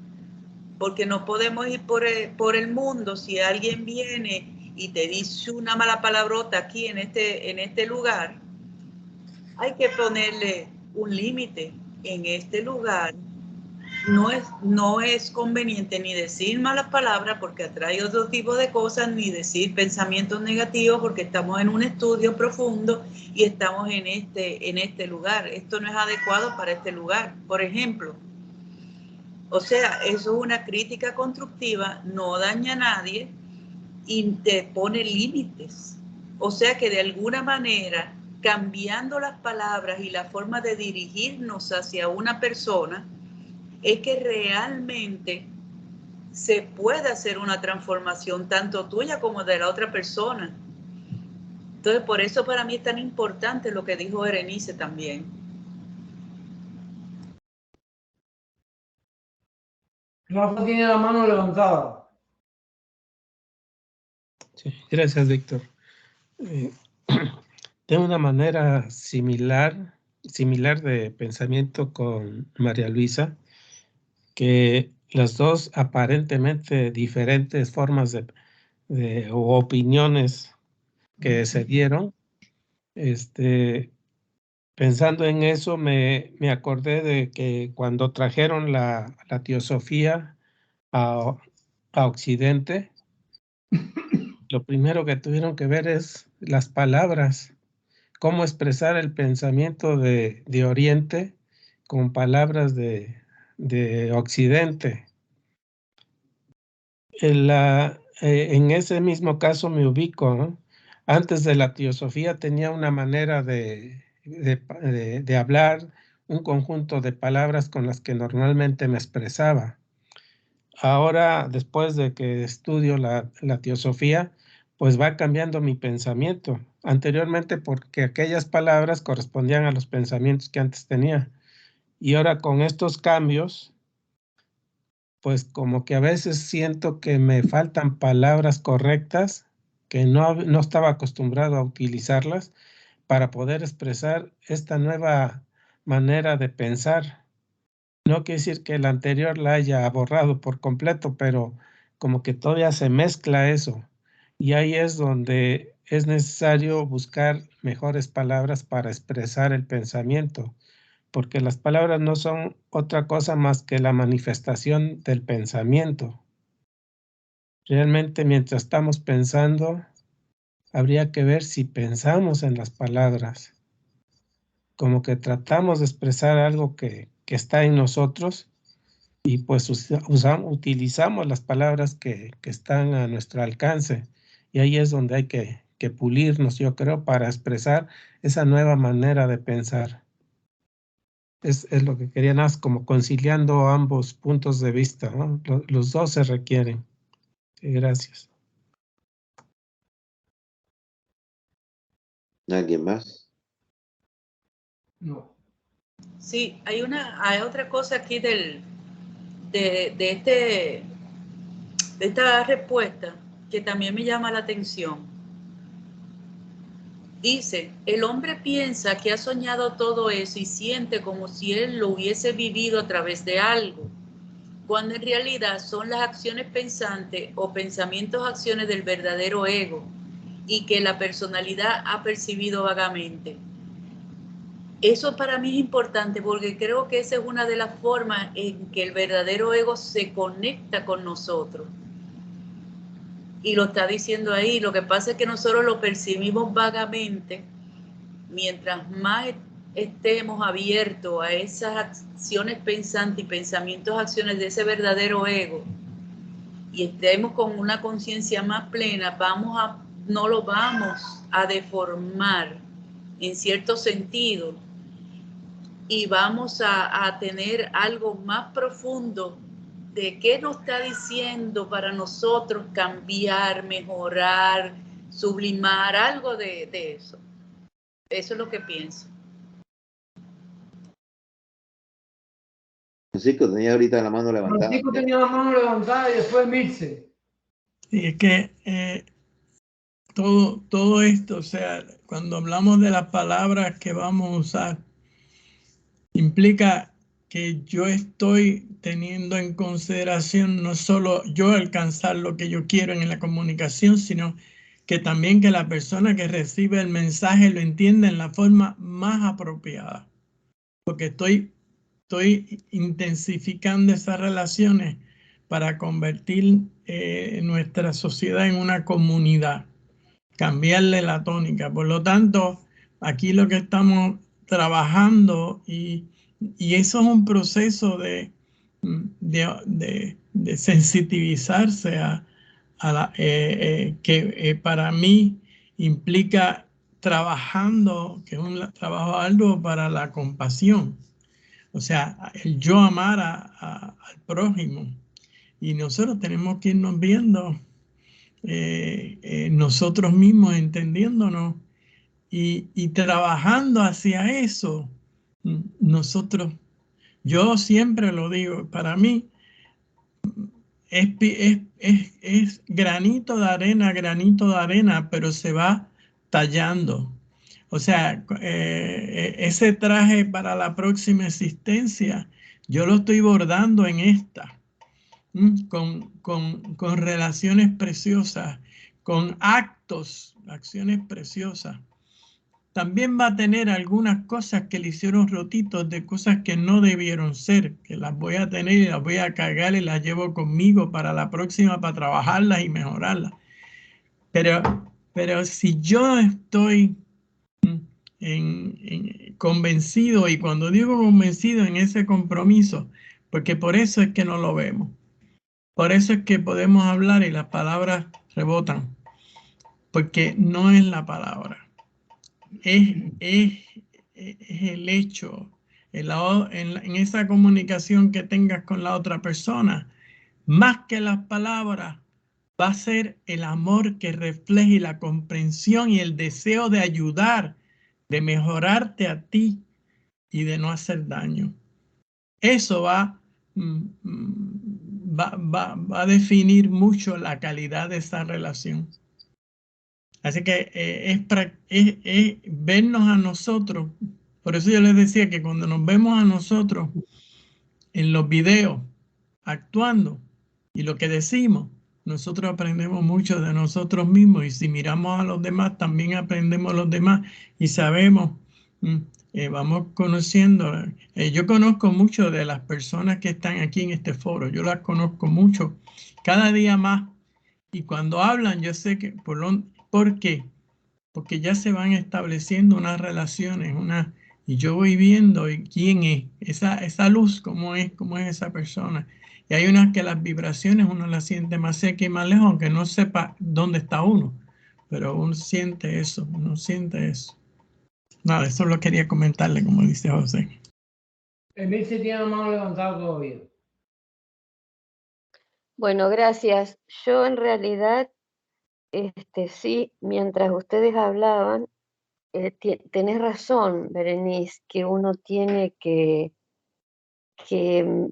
Porque no podemos ir por el mundo si alguien viene y te dice una mala palabrota aquí en este lugar. Hay que ponerle un límite. En este lugar no es conveniente ni decir malas palabras porque atrae otro tipo de cosas, ni decir pensamientos negativos porque estamos en un estudio profundo y estamos en este lugar. Esto no es adecuado para este lugar, por ejemplo. O sea, eso es una crítica constructiva, no daña a nadie y te pone límites. O sea que de alguna manera, cambiando las palabras y la forma de dirigirnos hacia una persona, es que realmente se puede hacer una transformación tanto tuya como de la otra persona. Entonces, por eso para mí es tan importante lo que dijo Berenice también. Rafa tiene la mano levantada. Sí, gracias, Víctor. De una manera similar de pensamiento con María Luisa, que las dos aparentemente diferentes formas o opiniones que se dieron, pensando en eso me acordé de que cuando trajeron la teosofía a Occidente, lo primero que tuvieron que ver es las palabras, cómo expresar el pensamiento de Oriente con palabras de Occidente. En ese mismo caso me ubico, ¿no? Antes de la teosofía tenía una manera de hablar, un conjunto de palabras con las que normalmente me expresaba. Ahora, después de que estudio la teosofía, pues va cambiando mi pensamiento. Anteriormente, porque aquellas palabras correspondían a los pensamientos que antes tenía. Y ahora con estos cambios, pues como que a veces siento que me faltan palabras correctas, que no estaba acostumbrado a utilizarlas para poder expresar esta nueva manera de pensar. No quiere decir que la anterior la haya borrado por completo, pero como que todavía se mezcla eso. Y ahí es donde es necesario buscar mejores palabras para expresar el pensamiento, porque las palabras no son otra cosa más que la manifestación del pensamiento. Realmente mientras estamos pensando, habría que ver si pensamos en las palabras, como que tratamos de expresar algo que está en nosotros y pues utilizamos las palabras que están a nuestro alcance. Y ahí es donde hay que pulirnos, yo creo, para expresar esa nueva manera de pensar. Es lo que querían hacer, como conciliando ambos puntos de vista, ¿no? Los dos se requieren. Sí, gracias. ¿Alguien más? No. Sí, hay otra cosa aquí de esta respuesta que también me llama la atención. Dice, el hombre piensa que ha soñado todo eso y siente como si él lo hubiese vivido a través de algo, cuando en realidad son las acciones pensantes o pensamientos acciones del verdadero ego y que la personalidad ha percibido vagamente. Eso para mí es importante porque creo que esa es una de las formas en que el verdadero ego se conecta con nosotros. Y lo está diciendo ahí, lo que pasa es que nosotros lo percibimos vagamente. Mientras más estemos abiertos a esas acciones pensantes y pensamientos, acciones de ese verdadero ego, y estemos con una conciencia más plena, no lo vamos a deformar en cierto sentido y vamos a tener algo más profundo de qué nos está diciendo para nosotros cambiar, mejorar, sublimar, algo de eso. Eso es lo que pienso. Francisco tenía ahorita la mano levantada. Francisco tenía la mano levantada y después Mirce. Sí, es que todo esto, o sea, cuando hablamos de las palabras que vamos a usar, implica que yo estoy teniendo en consideración no solo yo alcanzar lo que yo quiero en la comunicación, sino que también que la persona que recibe el mensaje lo entienda en la forma más apropiada. Porque estoy intensificando esas relaciones para convertir nuestra sociedad en una comunidad, cambiarle la tónica. Por lo tanto, aquí lo que estamos trabajando y eso es un proceso de sensitivizarse que para mí implica trabajando, que es un trabajo arduo para la compasión. O sea, el yo amar al prójimo. Y nosotros tenemos que irnos viendo nosotros mismos, entendiéndonos y trabajando hacia eso. Nosotros, yo siempre lo digo, para mí es granito de arena, pero se va tallando. O sea, ese traje para la próxima existencia, yo lo estoy bordando en esta, con relaciones preciosas, con acciones preciosas. También va a tener algunas cosas que le hicieron rotitos de cosas que no debieron ser, que las voy a tener y las voy a cargar y las llevo conmigo para la próxima, para trabajarlas y mejorarlas. Pero si yo estoy convencido, y cuando digo convencido en ese compromiso, porque por eso es que no lo vemos. Por eso es que podemos hablar y las palabras rebotan, porque no es la palabra. Es el hecho, en esa comunicación que tengas con la otra persona, más que las palabras, va a ser el amor que refleje la comprensión y el deseo de ayudar, de mejorarte a ti y de no hacer daño. Eso va a definir mucho la calidad de esa relación. Así que es vernos a nosotros. Por eso yo les decía que cuando nos vemos a nosotros en los videos actuando y lo que decimos, nosotros aprendemos mucho de nosotros mismos, y si miramos a los demás también aprendemos los demás y sabemos, vamos conociendo. Yo conozco mucho de las personas que están aquí en este foro, yo las conozco mucho, cada día más, y cuando hablan yo sé que ¿por qué? Porque ya se van estableciendo unas relaciones, y yo voy viendo quién es, esa luz, cómo es esa persona. Y hay unas que las vibraciones uno las siente más cerca y más lejos, aunque no sepa dónde está uno, pero uno siente eso. Nada, eso lo quería comentarle, como dice José. Emilce tiene la mano levantada todavía. Bueno, gracias. Yo en realidad, sí, mientras ustedes hablaban, tenés razón, Berenice, que uno tiene que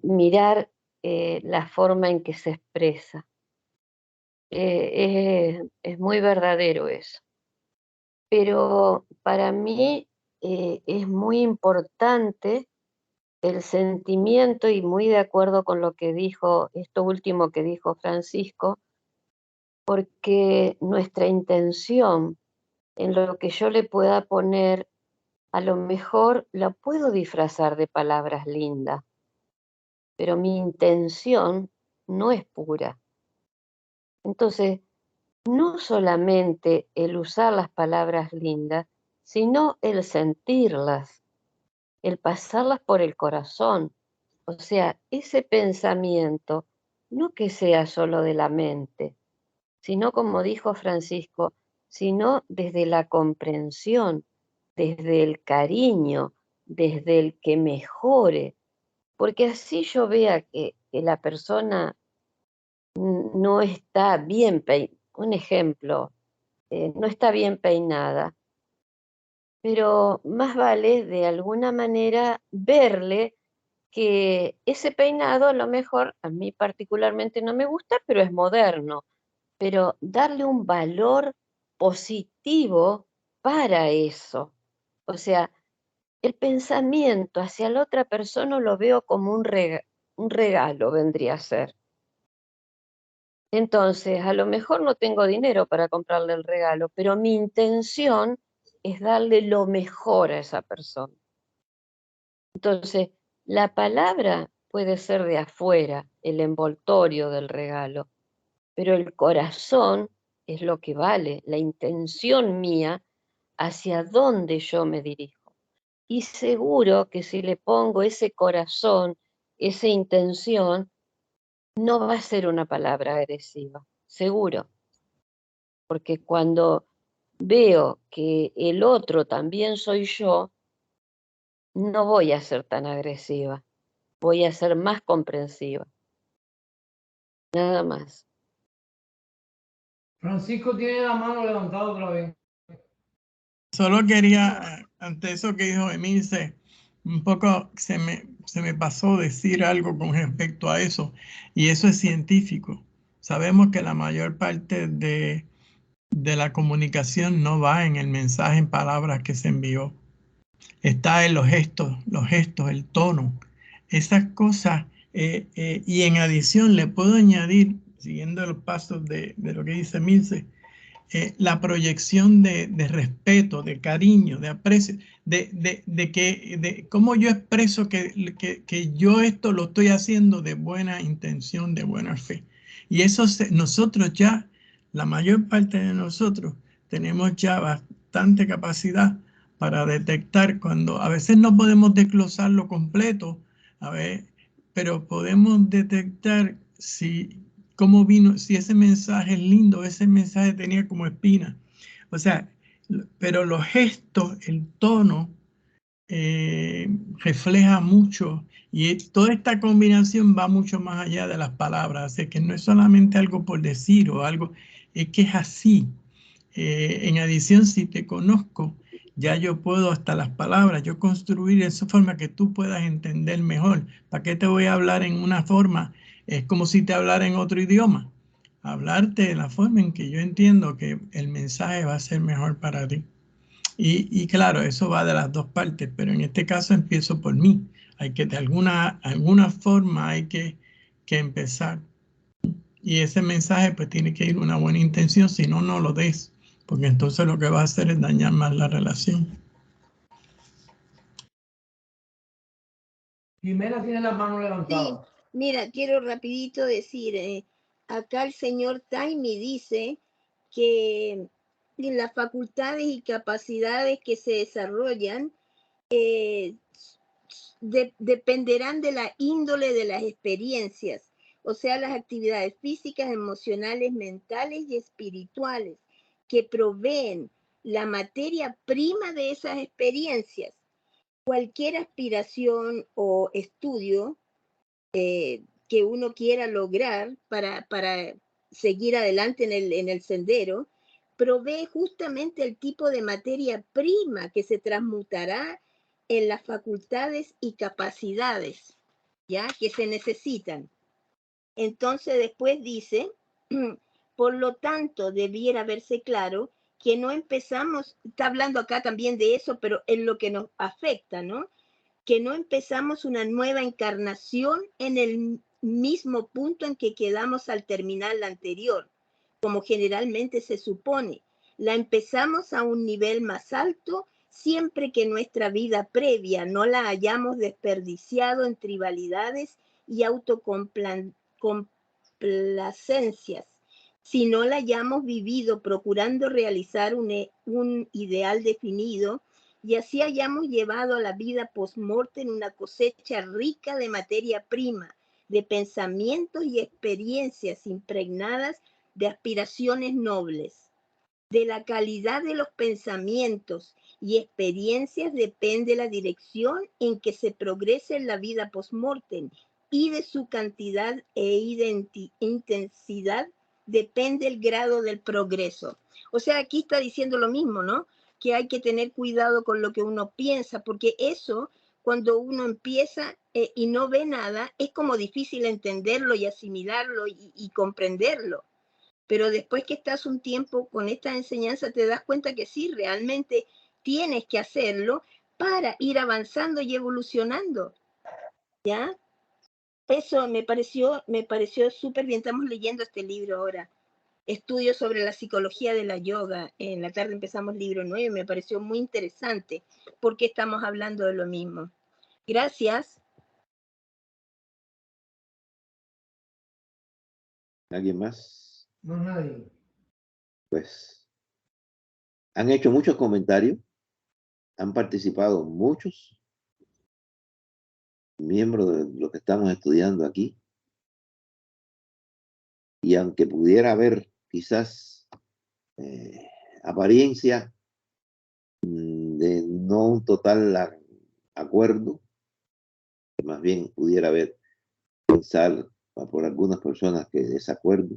mirar la forma en que se expresa. Es muy verdadero eso. Pero para mí es muy importante el sentimiento, y muy de acuerdo con lo que dijo, esto último que dijo Francisco, porque nuestra intención en lo que yo le pueda poner, a lo mejor la puedo disfrazar de palabras lindas, pero mi intención no es pura. Entonces, no solamente el usar las palabras lindas, sino el sentirlas, el pasarlas por el corazón. O sea, ese pensamiento, no que sea solo de la mente, sino, como dijo Francisco, sino desde la comprensión, desde el cariño, desde el que mejore, porque así yo vea que la persona no está bien peinada. Un ejemplo, no está bien peinada, pero más vale de alguna manera verle que ese peinado a lo mejor a mí particularmente no me gusta, pero es moderno, pero darle un valor positivo para eso. O sea, el pensamiento hacia la otra persona lo veo como un regalo, vendría a ser. Entonces, a lo mejor no tengo dinero para comprarle el regalo, pero mi intención es darle lo mejor a esa persona. Entonces, la palabra puede ser de afuera, el envoltorio del regalo, pero el corazón es lo que vale, la intención mía hacia dónde yo me dirijo. Y seguro que si le pongo ese corazón, esa intención, no va a ser una palabra agresiva, seguro. Porque cuando veo que el otro también soy yo, no voy a ser tan agresiva, voy a ser más comprensiva. Nada más. Francisco tiene la mano levantada otra vez. Solo quería, ante eso que dijo Emilce, un poco se me pasó decir algo con respecto a eso, y eso es científico. Sabemos que la mayor parte de la comunicación no va en el mensaje en palabras que se envió. Está en los gestos, el tono, esas cosas. Y en adición le puedo añadir, siguiendo los pasos de lo que dice Milce, la proyección de respeto, de cariño, de aprecio, de cómo yo expreso que yo esto lo estoy haciendo de buena intención, de buena fe. Y eso nosotros ya, la mayor parte de nosotros, tenemos ya bastante capacidad para detectar cuando a veces no podemos desglosarlo completo, a ver, pero podemos detectar cómo vino, si ese mensaje es lindo, ese mensaje tenía como espina. O sea, pero los gestos, el tono, refleja mucho, y toda esta combinación va mucho más allá de las palabras. Así que no es solamente algo por decir o algo, es que es así. En adición, si te conozco, ya yo puedo hasta las palabras, yo construir esa forma que tú puedas entender mejor. ¿Para qué te voy a hablar en una forma? Es como si te hablara en otro idioma. Hablarte de la forma en que yo entiendo que el mensaje va a ser mejor para ti. Y claro, eso va de las dos partes, pero en este caso empiezo por mí. Hay que, de alguna forma, hay que empezar. Y ese mensaje pues tiene que ir una buena intención, si no, no lo des, porque entonces lo que va a hacer es dañar más la relación. Jimena tiene la mano levantada. Sí, mira, quiero rapidito decir, acá el señor Taimi dice que las facultades y capacidades que se desarrollan dependerán de la índole de las experiencias, o sea, las actividades físicas, emocionales, mentales y espirituales que proveen la materia prima de esas experiencias. Cualquier aspiración o estudio que uno quiera lograr para seguir adelante en el sendero, provee justamente el tipo de materia prima que se transmutará en las facultades y capacidades, ¿ya? Que se necesitan. Entonces después dice, por lo tanto, debiera verse claro que no empezamos, está hablando acá también de eso, pero en lo que nos afecta, ¿no? Que no empezamos una nueva encarnación en el mismo punto en que quedamos al terminar la anterior, como generalmente se supone. La empezamos a un nivel más alto siempre que nuestra vida previa no la hayamos desperdiciado en tribalidades y autocomplacencias, si no la hayamos vivido procurando realizar un ideal definido, y así hayamos llevado a la vida post-mortem una cosecha rica de materia prima, de pensamientos y experiencias impregnadas de aspiraciones nobles. De la calidad de los pensamientos y experiencias depende la dirección en que se progrese en la vida post-mortem, y de su cantidad e intensidad depende el grado del progreso. O sea, aquí está diciendo lo mismo, ¿no? Que hay que tener cuidado con lo que uno piensa, porque eso, cuando uno empieza y no ve nada, es como difícil entenderlo y asimilarlo y comprenderlo. pero después que estás un tiempo con esta enseñanza te das cuenta que sí, realmente tienes que hacerlo para ir avanzando y evolucionando, ¿ya? Eso me pareció súper bien. Estamos leyendo este libro ahora, Estudios sobre la psicología de la yoga. En la tarde empezamos libro 9, me pareció muy interesante porque estamos hablando de lo mismo. Gracias. ¿Alguien más? No, nadie. Pues han hecho muchos comentarios, han participado muchos miembros de lo que estamos estudiando aquí. Y aunque pudiera haber quizás apariencia de no un total acuerdo, más bien pudiera haber pensar por algunas personas que desacuerdo.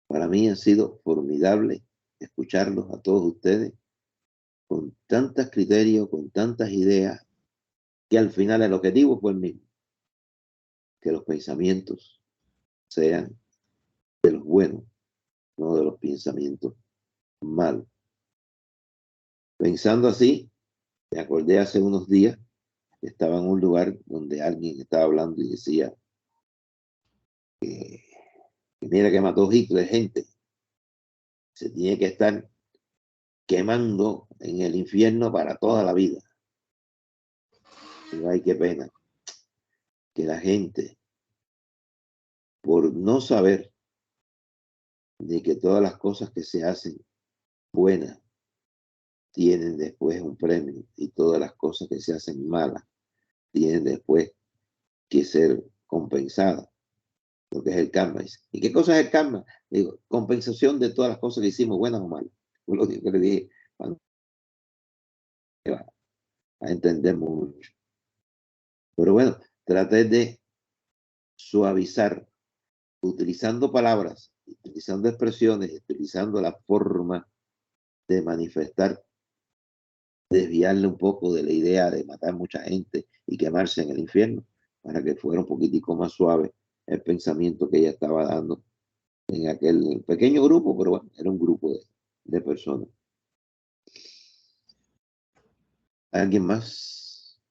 Para mí ha sido formidable escucharlos a todos ustedes con tantos criterios, con tantas ideas, que al final el objetivo fue el mismo, que los pensamientos sean de los buenos, no de los pensamientos malos. Pensando así, me acordé hace unos días que estaba en un lugar donde alguien estaba hablando y decía que mira que mató Hitler, gente. Se tiene que estar quemando en el infierno para toda la vida. Y ay, qué pena que la gente, por no saber de que todas las cosas que se hacen buenas tienen después un premio y todas las cosas que se hacen malas tienen después que ser compensadas, lo que es el karma. ¿Y qué cosa es el karma? Digo, compensación de todas las cosas que hicimos, buenas o malas. Fue lo que le dije, a entender mucho. Pero bueno, traté de suavizar, utilizando palabras, utilizando expresiones, utilizando la forma de manifestar, desviarle un poco de la idea de matar mucha gente y quemarse en el infierno, para que fuera un poquitico más suave el pensamiento que ella estaba dando en aquel pequeño grupo, pero bueno, era un grupo de personas. ¿Alguien más?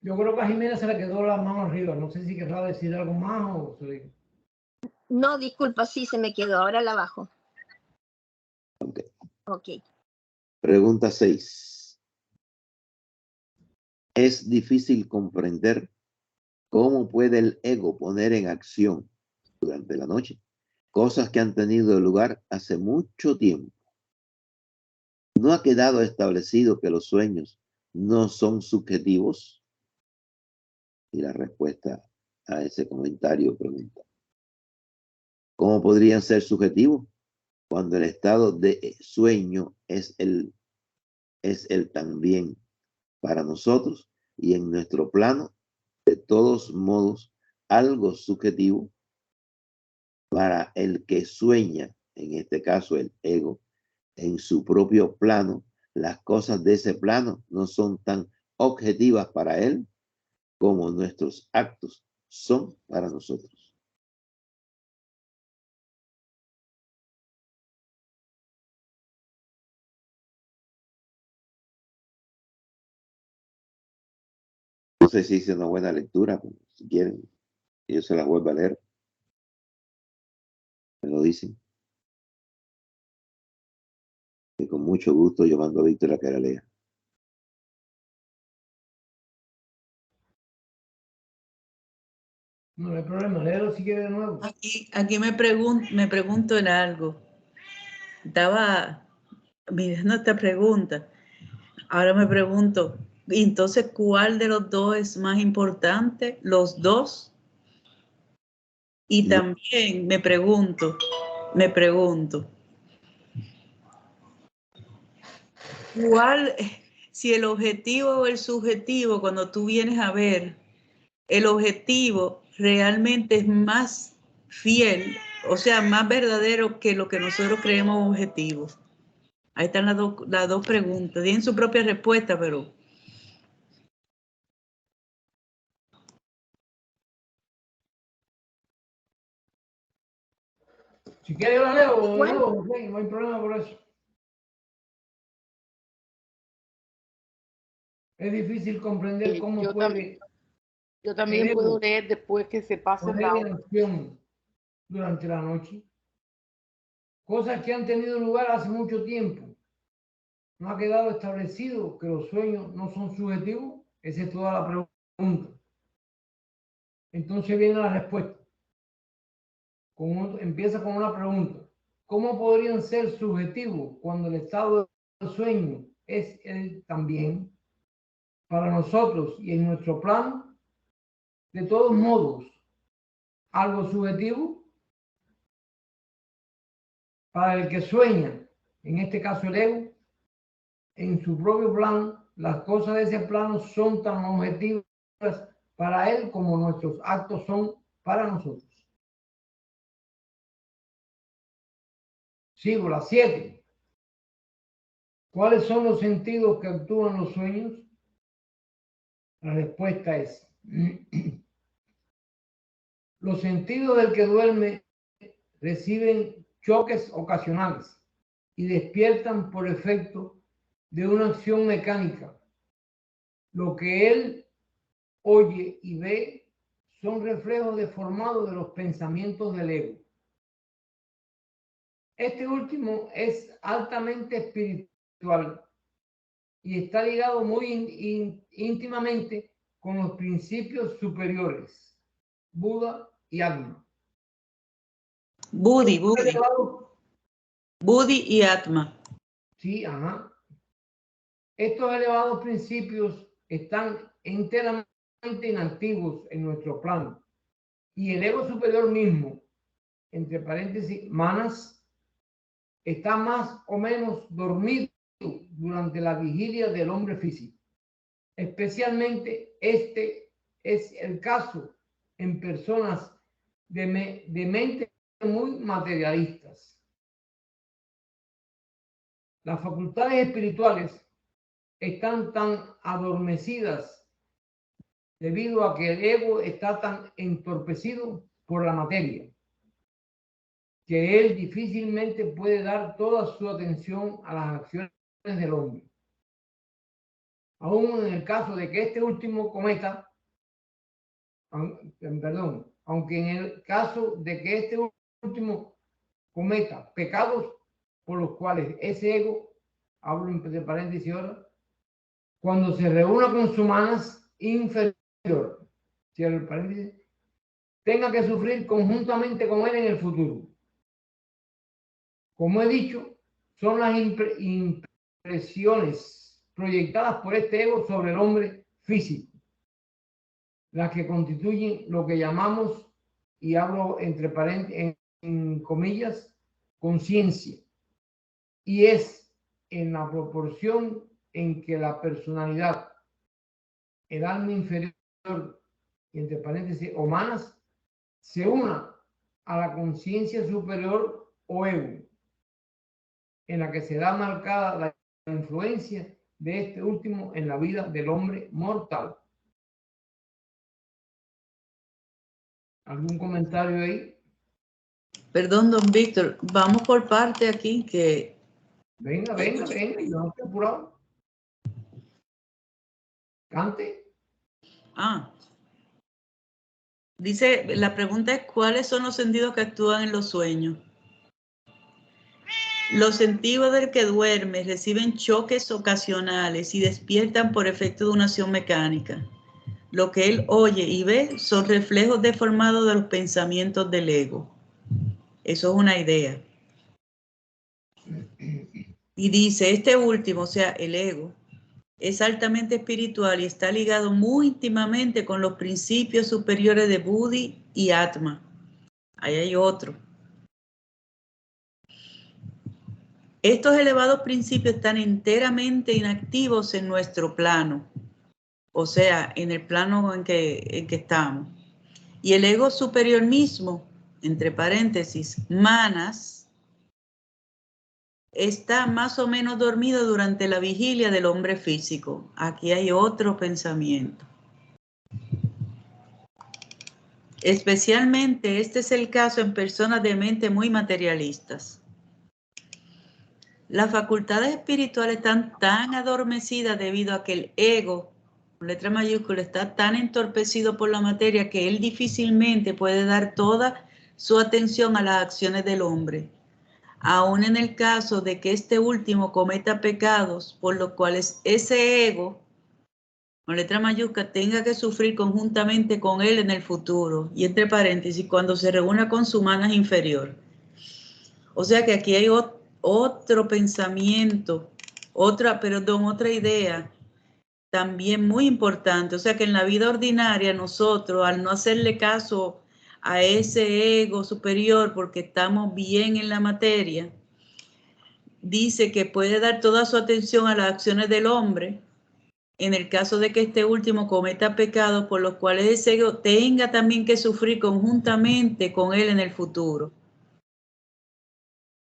Yo creo que a Jimena se le quedó la mano arriba. No sé si querrá decir algo más o se... No, disculpa, sí se me quedó. Ahora la bajo. Ok. Ok. Pregunta 6. Es difícil comprender cómo puede el ego poner en acción durante la noche cosas que han tenido lugar hace mucho tiempo. ¿No ha quedado establecido que los sueños no son subjetivos? Y la respuesta a ese comentario pregunta: ¿cómo podrían ser subjetivos cuando el estado de sueño es el también para nosotros y en nuestro plano, de todos modos, algo subjetivo para el que sueña, en este caso el ego, en su propio plano? Las cosas de ese plano no son tan objetivas para él como nuestros actos son para nosotros. No sé si hice una buena lectura, si quieren, yo se la vuelvo a leer. Me lo dicen. Y con mucho gusto yo mando a Víctor a que la lea. No hay problema, léelo si quiere de nuevo. Aquí me pregunto en algo. Estaba mirando esta pregunta. Ahora me pregunto, entonces, ¿cuál de los dos es más importante? ¿Los dos? Y también me pregunto, ¿cuál, si el objetivo o el subjetivo, cuando tú vienes a ver, el objetivo realmente es más fiel, o sea, más verdadero que lo que nosotros creemos objetivo? Ahí están las dos preguntas. Tienen su propia respuesta, pero... Si quiere yo la leo, ok, no hay problema por eso. Es difícil comprender cómo yo puede yo también puedo leer después que se pasen poner la en acción durante la noche. Cosas que han tenido lugar hace mucho tiempo. ¿No ha quedado establecido que los sueños no son subjetivos? Esa es toda la pregunta. Entonces viene la respuesta. Empieza con una pregunta. ¿Cómo podrían ser subjetivos cuando el estado del sueño es el también para nosotros y en nuestro plano? De todos modos, algo subjetivo para el que sueña, en este caso el ego, en su propio plano, las cosas de ese plano son tan objetivas para él como nuestros actos son para nosotros. Sigo, la 7. ¿Cuáles son los sentidos que actúan los sueños? La respuesta es: los sentidos del que duerme reciben choques ocasionales y despiertan por efecto de una acción mecánica. Lo que él oye y ve son reflejos deformados de los pensamientos del ego. Este último es altamente espiritual y está ligado muy íntimamente con los principios superiores, Buda y Atma. Buddhi y Atma. Sí, ajá. Estos elevados principios están enteramente inactivos en nuestro plano y el ego superior mismo, entre paréntesis, manas, está más o menos dormido durante la vigilia del hombre físico. Especialmente este es el caso en personas de mente muy materialistas. Las facultades espirituales están tan adormecidas debido a que el ego está tan entorpecido por la materia que él difícilmente puede dar toda su atención a las acciones del hombre. Aún en el caso de que este último cometa, aunque en el caso de que este último cometa pecados por los cuales ese ego, hablo entre paréntesis ahora, cuando se reúna con su manas inferior, cierro el paréntesis, tenga que sufrir conjuntamente con él en el futuro. Como he dicho, son las impresiones proyectadas por este ego sobre el hombre físico las que constituyen lo que llamamos, y hablo entre paréntesis, en comillas, conciencia. Y es en la proporción en que la personalidad, el alma inferior, entre paréntesis, o manas, se una a la conciencia superior o ego, en la que se da marcada la influencia de este último en la vida del hombre mortal. ¿Algún comentario ahí? Perdón, don Víctor, vamos por parte aquí que... Venga, yo no estoy apurado. Cante. Dice, la pregunta es, ¿cuáles son los sentidos que actúan en los sueños? Los sentidos del que duerme reciben choques ocasionales y despiertan por efecto de una acción mecánica. Lo que él oye y ve son reflejos deformados de los pensamientos del ego. Eso es una idea. Y dice, este último, o sea, el ego, es altamente espiritual y está ligado muy íntimamente con los principios superiores de Buddhi y Atma. Ahí hay otro. Estos elevados principios están enteramente inactivos en nuestro plano, o sea, en el plano en que estamos. Y el ego superior mismo, entre paréntesis, manas, está más o menos dormido durante la vigilia del hombre físico. Aquí hay otro pensamiento. Especialmente este es el caso en personas de mente muy materialistas. Las facultades espirituales están tan adormecidas debido a que el ego, con letra mayúscula, está tan entorpecido por la materia que él difícilmente puede dar toda su atención a las acciones del hombre. Aún en el caso de que este último cometa pecados, por los cuales ese ego, con letra mayúscula, tenga que sufrir conjuntamente con él en el futuro. Y entre paréntesis, cuando se reúna con su manas inferior. O sea que aquí hay otro pensamiento, otra idea también muy importante. O sea que en la vida ordinaria nosotros, al no hacerle caso a ese ego superior porque estamos bien en la materia, dice que puede dar toda su atención a las acciones del hombre en el caso de que este último cometa pecados por los cuales ese ego tenga también que sufrir conjuntamente con él en el futuro.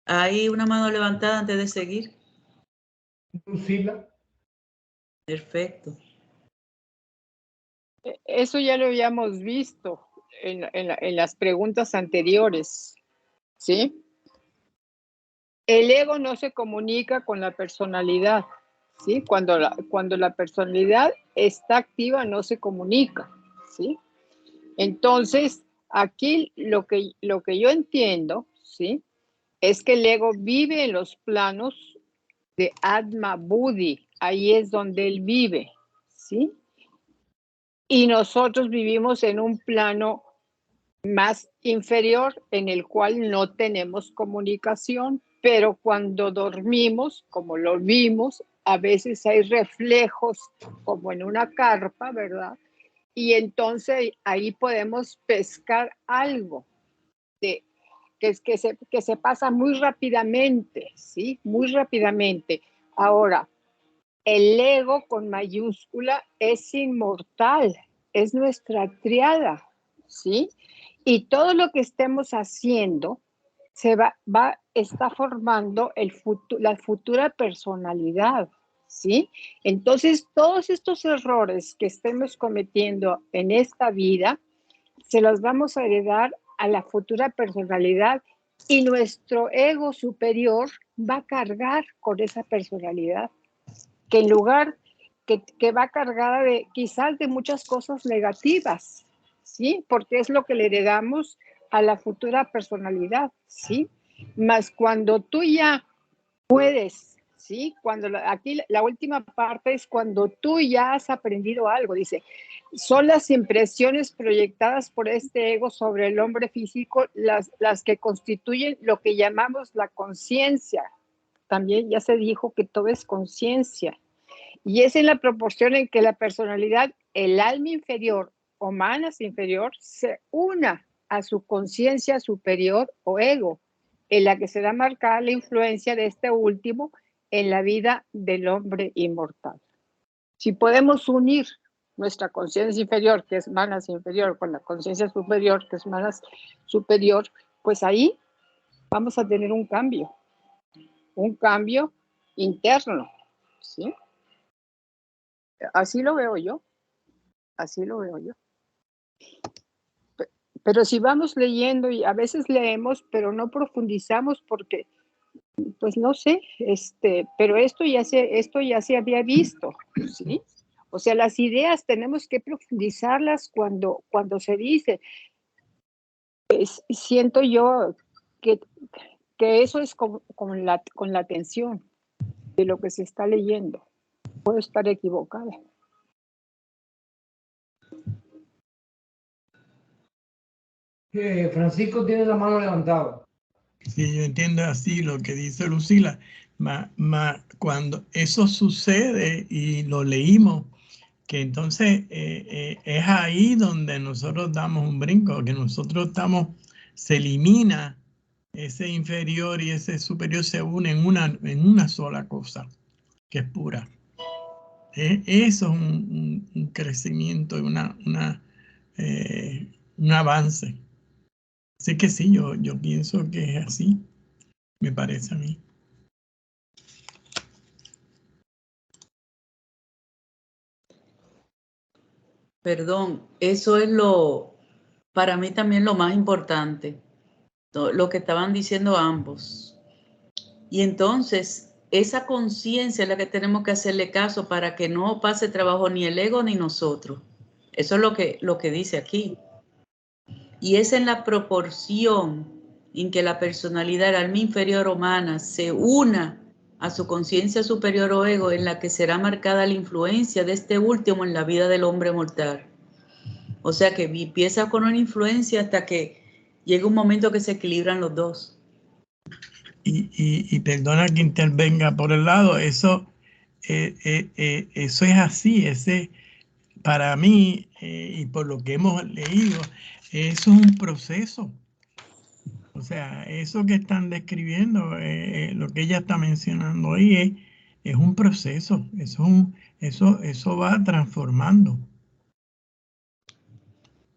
Hay una mano levantada antes de seguir. Lucila. Perfecto. Eso ya lo habíamos visto en las preguntas anteriores, ¿sí? El ego no se comunica con la personalidad, ¿sí? Cuando la personalidad está activa no se comunica, ¿sí? Entonces, aquí lo que yo entiendo, ¿sí? Es que el ego vive en los planos de Atma Buddhi, ahí es donde él vive, ¿sí? Y nosotros vivimos en un plano más inferior en el cual no tenemos comunicación, pero cuando dormimos, como lo vimos, a veces hay reflejos como en una carpa, ¿verdad? Y entonces ahí podemos pescar algo de, que se pasa muy rápidamente, ¿sí? Muy rápidamente. Ahora, el ego con mayúscula es inmortal, es nuestra triada, ¿sí? Y todo lo que estemos haciendo está formando la futura personalidad, ¿sí? Entonces, todos estos errores que estemos cometiendo en esta vida, se los vamos a heredar a la futura personalidad y nuestro ego superior va a cargar con esa personalidad, que en lugar que va cargada de quizás de muchas cosas negativas, ¿sí? Porque es lo que le heredamos a la futura personalidad, ¿sí? Mas cuando tú ya puedes, ¿sí? Aquí la última parte es cuando tú ya has aprendido algo, dice, son las impresiones proyectadas por este ego sobre el hombre físico las que constituyen lo que llamamos la conciencia. También ya se dijo que todo es conciencia. Y es en la proporción en que la personalidad, el alma inferior o manas inferior, se una a su conciencia superior o ego, en la que se da marcada la influencia de este último en la vida del hombre inmortal. Si podemos unir nuestra conciencia inferior, que es manas inferior, con la conciencia superior, que es manas superior, pues ahí vamos a tener un cambio interno, ¿sí? Así lo veo yo, así lo veo yo. Pero si vamos leyendo y a veces leemos, pero no profundizamos porque, pues no sé, pero esto ya se había visto, ¿sí? O sea, las ideas tenemos que profundizarlas cuando se dice. Siento yo que eso es con la atención de lo que se está leyendo. Puedo estar equivocada. Francisco tiene la mano levantada. Sí, yo entiendo así lo que dice Lucila. Cuando eso sucede y lo leímos, que entonces es ahí donde nosotros damos un brinco, que nosotros se elimina ese inferior y ese superior, se unen en una sola cosa, que es pura. Eso es un crecimiento, un avance. Así que sí, yo pienso que es así, me parece a mí. Perdón, eso es lo para mí también lo más importante, lo que estaban diciendo ambos. Y entonces, esa conciencia es la que tenemos que hacerle caso para que no pase trabajo ni el ego ni nosotros. Eso es lo que dice aquí. Y es en la proporción en que la personalidad, el alma inferior humana, se una a su conciencia superior o ego, en la que será marcada la influencia de este último en la vida del hombre mortal. O sea que empieza con una influencia hasta que llega un momento que se equilibran los dos. Y perdona que intervenga por el lado, eso es así, para mí, y por lo que hemos leído, eso es un proceso. O sea, eso que están describiendo, lo que ella está mencionando ahí, es un proceso, eso va transformando.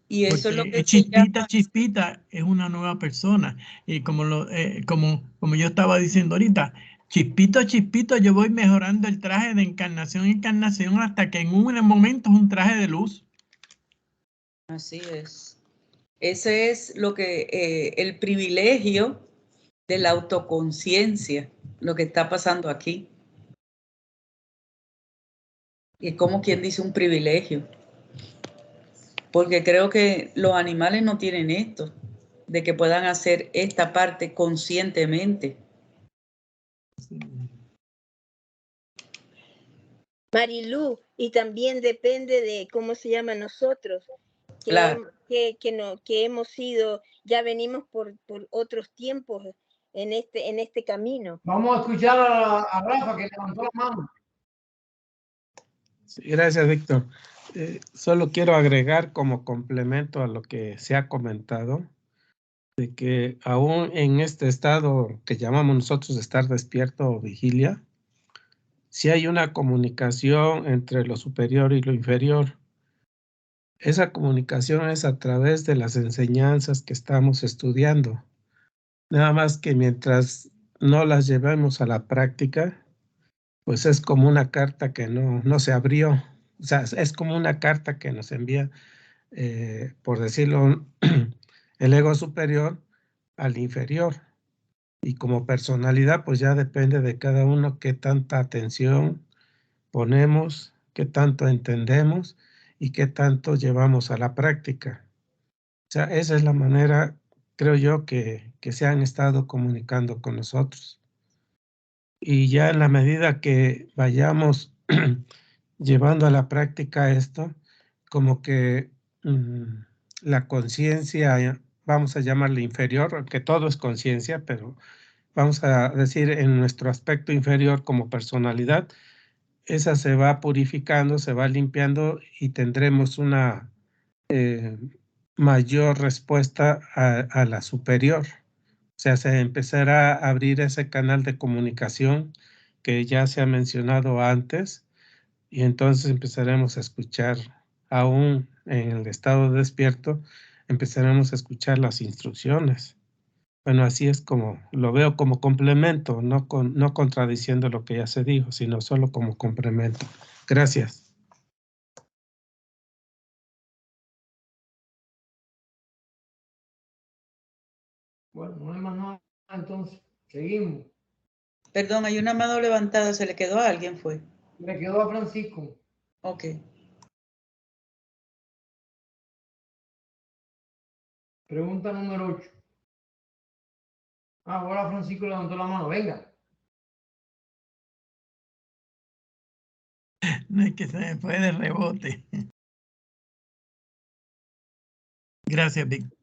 Y eso Porque es lo que chispita, chispita es una nueva persona. Y como yo estaba diciendo ahorita, chispito a chispito yo voy mejorando el traje de encarnación en encarnación hasta que en un momento es un traje de luz. Así es. Ese es lo que el privilegio de la autoconciencia, lo que está pasando aquí. Y es como quien dice un privilegio. Porque creo que los animales no tienen esto, de que puedan hacer esta parte conscientemente. Marilú, y también depende de cómo se llama nosotros, Claro. que hemos sido, ya venimos por otros tiempos en este camino. Vamos a escuchar a Rafa, que levantó la mano. Sí, gracias, Víctor. Solo quiero agregar como complemento a lo que se ha comentado, de que aún en este estado que llamamos nosotros estar despierto o vigilia, sí hay una comunicación entre lo superior y lo inferior. Esa comunicación es a través de las enseñanzas que estamos estudiando. Nada más que mientras no las llevemos a la práctica, pues es como una carta que no se abrió. O sea, es como una carta que nos envía, por decirlo, el ego superior al inferior. Y como personalidad, pues ya depende de cada uno qué tanta atención ponemos, qué tanto entendemos y qué tanto llevamos a la práctica. O sea, esa es la manera, creo yo, que se han estado comunicando con nosotros. Y ya en la medida que vayamos llevando a la práctica esto, como que la conciencia, vamos a llamarle inferior, aunque todo es conciencia, pero vamos a decir en nuestro aspecto inferior como personalidad, esa se va purificando, se va limpiando y tendremos una mayor respuesta a la superior. O sea, se empezará a abrir ese canal de comunicación que ya se ha mencionado antes y entonces empezaremos a escuchar, aún en el estado despierto, empezaremos a escuchar las instrucciones. Bueno, así es como lo veo, como complemento, no contradiciendo lo que ya se dijo, sino solo como complemento. Gracias. Bueno, no hay más nada, entonces seguimos. Perdón, hay una mano levantada, ¿se le quedó a alguien? Fue. Le quedó a Francisco. Ok. Pregunta número 8. Ahora Francisco levantó la mano. Venga. No es que se me fue de rebote. Gracias, Víctor.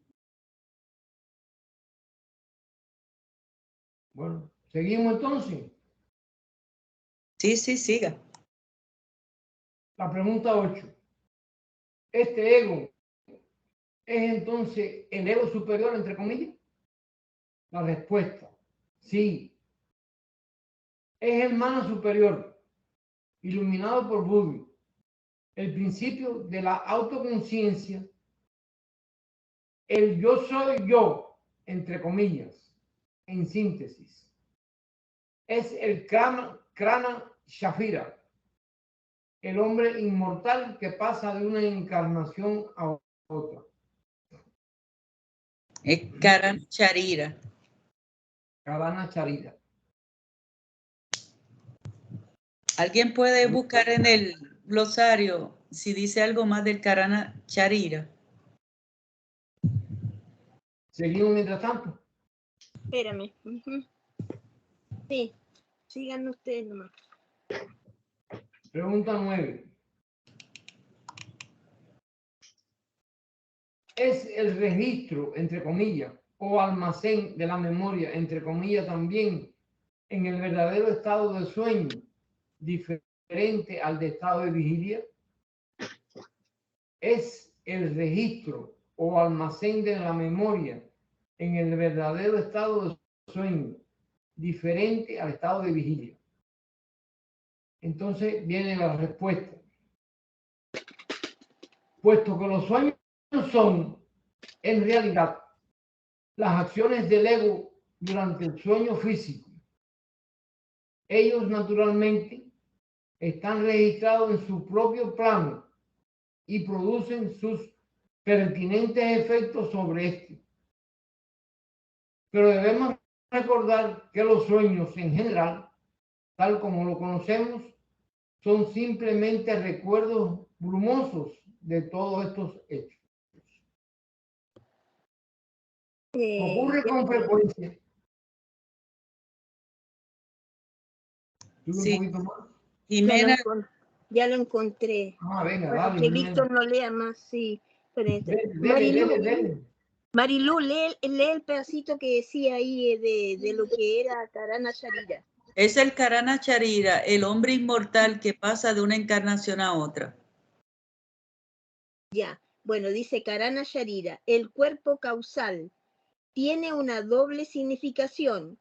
Bueno, seguimos entonces. Sí, siga. La pregunta 8. ¿Este ego es entonces el ego superior, entre comillas? La respuesta, sí. Es el mana superior, iluminado por Buda, el principio de la autoconciencia, el yo soy yo, entre comillas, en síntesis. Es el Krana Shafira, el hombre inmortal que pasa de una encarnación a otra. Es Karana Charira. Karana Charira. ¿Alguien puede buscar en el glosario si dice algo más del Karana Charira? Seguimos mientras tanto. Espérame. Sí, sigan ustedes nomás. Pregunta 9. ¿Es el registro, entre comillas, o almacén de la memoria, entre comillas, también en el verdadero estado de sueño diferente al de estado de vigilia? ¿Es el registro o almacén de la memoria en el verdadero estado de sueño diferente al estado de vigilia? Entonces viene la respuesta. Puesto que los sueños son, en realidad, las acciones del ego durante el sueño físico, ellos naturalmente están registrados en su propio plano y producen sus pertinentes efectos sobre este. Pero debemos recordar que los sueños en general, tal como lo conocemos, son simplemente recuerdos brumosos de todos estos hechos. Ocurre con frecuencia. Sí. Un poquito más. Jimena. Ya lo encontré. Ah, venga, Para dale, que Jimena. Víctor no lea más, sí. Dele. Marilú, lee el pedacito que decía ahí de lo que era Karana Charira. Es el Karana Charira, el hombre inmortal que pasa de una encarnación a otra. Ya, bueno, dice Karana Charira, el cuerpo causal tiene una doble significación.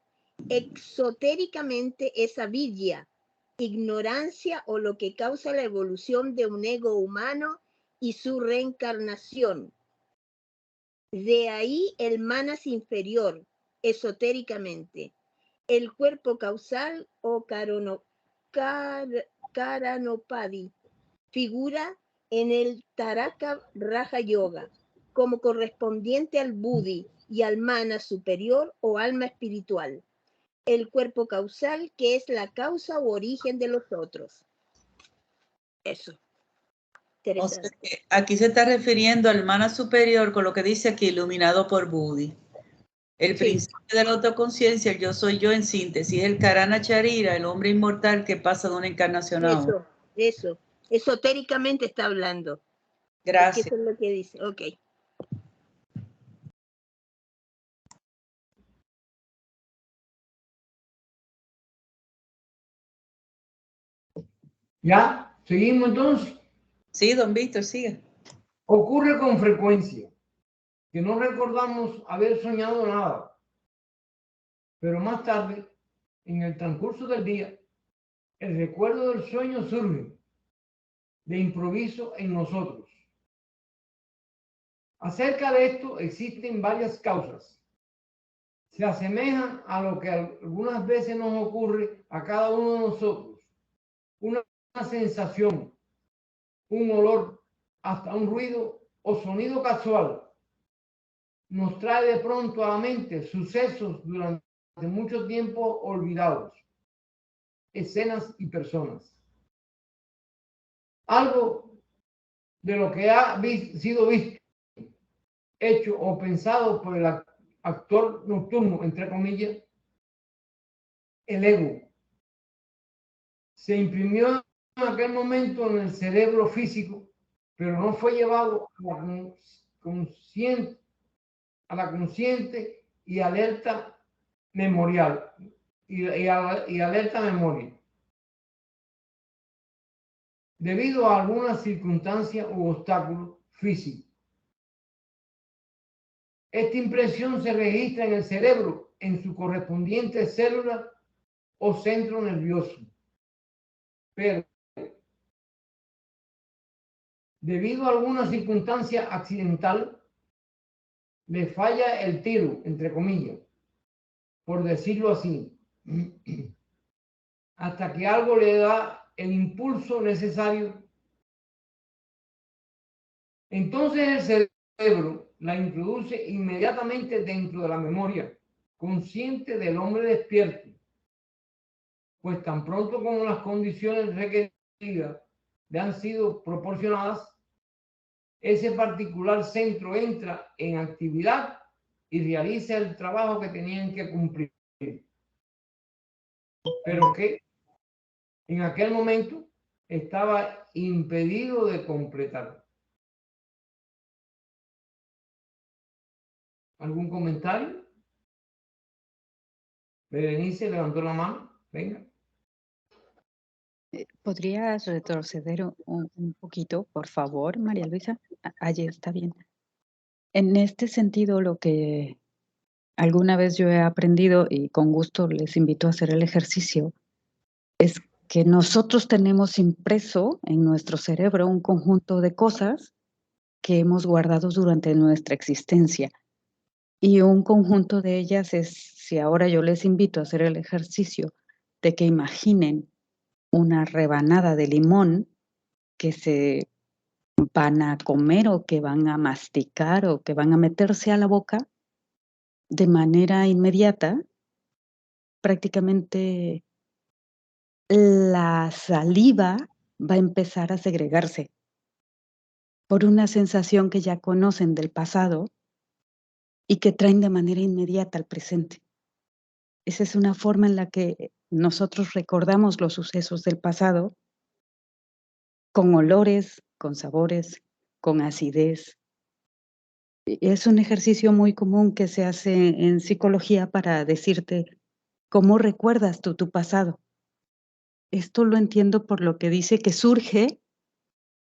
Exotéricamente es avidya, ignorancia o lo que causa la evolución de un ego humano y su reencarnación. De ahí el manas inferior, esotéricamente. El cuerpo causal o karanopadi figura en el Taraka Raja Yoga como correspondiente al Buddhi y al manas superior o alma espiritual. El cuerpo causal que es la causa u origen de los otros. Eso. O sea que aquí se está refiriendo al mana superior con lo que dice aquí, iluminado por Buddhi. El principio de la autoconciencia, el yo soy yo en síntesis, el Karana Charira, el hombre inmortal que pasa de una encarnación a otra. Eso. Esotéricamente está hablando. Gracias. Eso es lo que dice. Ok. ¿Ya? ¿Seguimos entonces? Sí, don Víctor, sigue. Ocurre con frecuencia que no recordamos haber soñado nada, pero más tarde, en el transcurso del día, el recuerdo del sueño surge de improviso en nosotros. Acerca de esto existen varias causas. Se asemejan a lo que algunas veces nos ocurre a cada uno de nosotros. Una sensación, un olor, hasta un ruido o sonido casual nos trae de pronto a la mente sucesos durante mucho tiempo olvidados, escenas y personas. Algo de lo que ha sido visto, hecho o pensado por el actor nocturno, entre comillas, el ego, se imprimió en aquel momento en el cerebro físico, pero no fue llevado a la consciente y alerta memorial y alerta memoria, debido a alguna circunstancia u obstáculo físico. Esta impresión se registra en el cerebro en su correspondiente célula o centro nervioso, pero debido a alguna circunstancia accidental le falla el tiro, entre comillas, por decirlo así, hasta que algo le da el impulso necesario. Entonces el cerebro la introduce inmediatamente dentro de la memoria consciente del hombre despierto, pues tan pronto como las condiciones requeridas le han sido proporcionadas, ese particular centro entra en actividad y realiza el trabajo que tenían que cumplir, pero que en aquel momento estaba impedido de completar. ¿Algún comentario? Berenice levantó la mano. Venga. ¿Podrías retroceder un poquito, por favor, María Luisa? Allí está bien. En este sentido, lo que alguna vez yo he aprendido, y con gusto les invito a hacer el ejercicio, es que nosotros tenemos impreso en nuestro cerebro un conjunto de cosas que hemos guardado durante nuestra existencia. Y un conjunto de ellas es, si ahora yo les invito a hacer el ejercicio de que imaginen una rebanada de limón que se van a comer o que van a masticar o que van a meterse a la boca de manera inmediata, prácticamente la saliva va a empezar a segregarse por una sensación que ya conocen del pasado y que traen de manera inmediata al presente. Esa es una forma en la que nosotros recordamos los sucesos del pasado con olores, con sabores, con acidez. Es un ejercicio muy común que se hace en psicología para decirte cómo recuerdas tú tu pasado. Esto lo entiendo por lo que dice que surge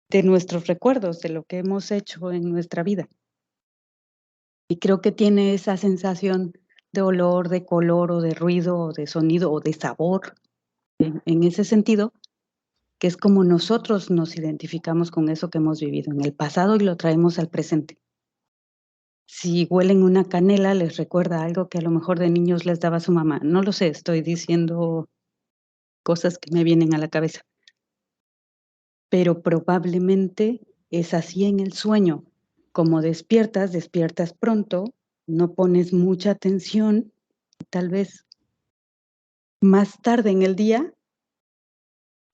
de nuestros recuerdos, de lo que hemos hecho en nuestra vida. Y creo que tiene esa sensación de olor, de color, o de ruido, o de sonido, o de sabor, en ese sentido, que es como nosotros nos identificamos con eso que hemos vivido en el pasado y lo traemos al presente. Si huelen una canela, les recuerda algo que a lo mejor de niños les daba su mamá. No lo sé, estoy diciendo cosas que me vienen a la cabeza. Pero probablemente es así en el sueño. Como despiertas pronto, no pones mucha atención, tal vez más tarde en el día,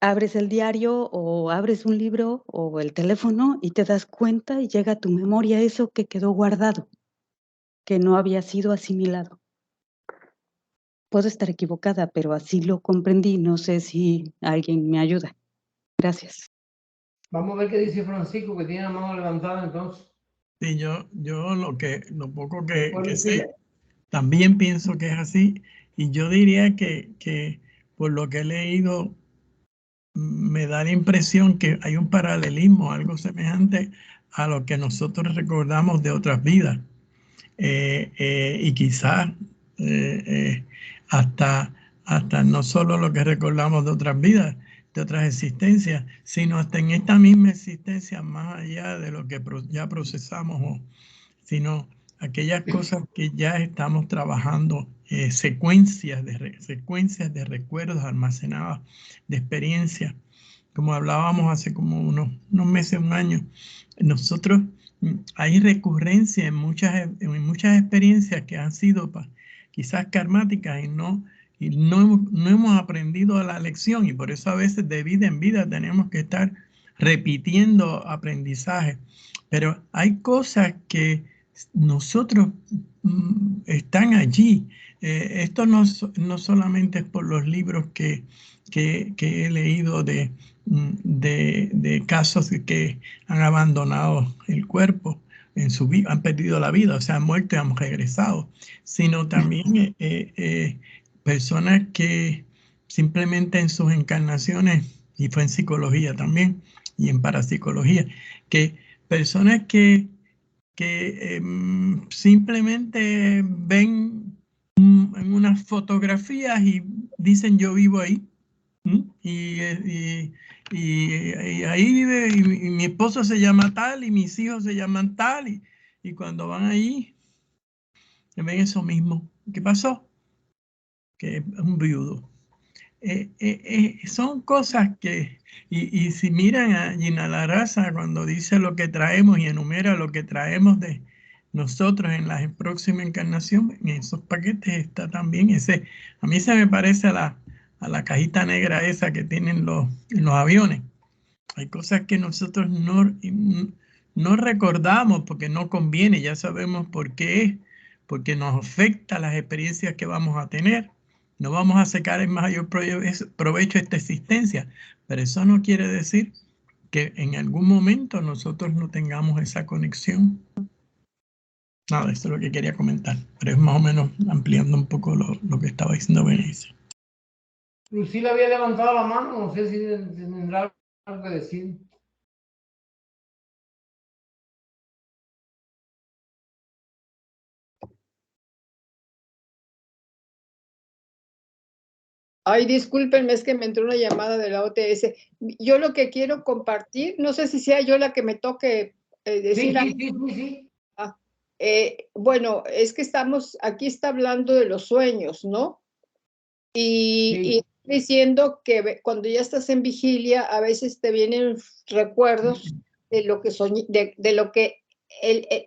abres el diario o abres un libro o el teléfono y te das cuenta y llega a tu memoria eso que quedó guardado, que no había sido asimilado. Puedo estar equivocada, pero así lo comprendí. No sé si alguien me ayuda. Gracias. Vamos a ver qué dice Francisco, que tiene la mano levantada entonces. Sí, yo lo poco que sé, también pienso que es así. Y yo diría que por lo que he leído, me da la impresión que hay un paralelismo, algo semejante a lo que nosotros recordamos de otras vidas. Y quizás hasta no solo lo que recordamos de otras vidas, de otras existencias, sino hasta en esta misma existencia, más allá de lo que ya procesamos, sino aquellas cosas que ya estamos trabajando, secuencias de recuerdos almacenados, de experiencias. Como hablábamos hace como unos meses, un año, nosotros hay recurrencia en muchas experiencias que han sido quizás karmáticas y no hemos aprendido la lección, y por eso a veces de vida en vida tenemos que estar repitiendo aprendizaje. Pero hay cosas que nosotros están allí. Esto no solamente es por los libros que he leído de casos que han abandonado el cuerpo en su vida, han perdido la vida, o sea, han muerto y han regresado, sino también personas que simplemente en sus encarnaciones, y fue en psicología también y en parapsicología, que personas que simplemente ven en unas fotografías y dicen yo vivo ahí. Y ahí vive, y mi esposo se llama tal, y mis hijos se llaman tal, y cuando van ahí, ven eso mismo. ¿Qué pasó? Que es un viudo. Son cosas que, y si miran a Gina Larraza cuando dice lo que traemos y enumera lo que traemos de nosotros en la próxima encarnación, en esos paquetes está también ese. A mí se me parece a la cajita negra esa que tienen en los aviones. Hay cosas que nosotros no recordamos porque no conviene, ya sabemos por qué es, porque nos afecta las experiencias que vamos a tener. No vamos a sacar el mayor provecho de esta existencia, pero eso no quiere decir que en algún momento nosotros no tengamos esa conexión. Nada, eso es lo que quería comentar, pero es más o menos ampliando un poco lo que estaba diciendo Benicio. Lucila había levantado la mano, no sé si tendrá algo que decir. Ay, discúlpenme, es que me entró una llamada de la OTS. Yo lo que quiero compartir, no sé si sea yo la que me toque decir. Sí. Bueno, es que aquí está hablando de los sueños, ¿no? Y diciendo que cuando ya estás en vigilia, a veces te vienen recuerdos de lo que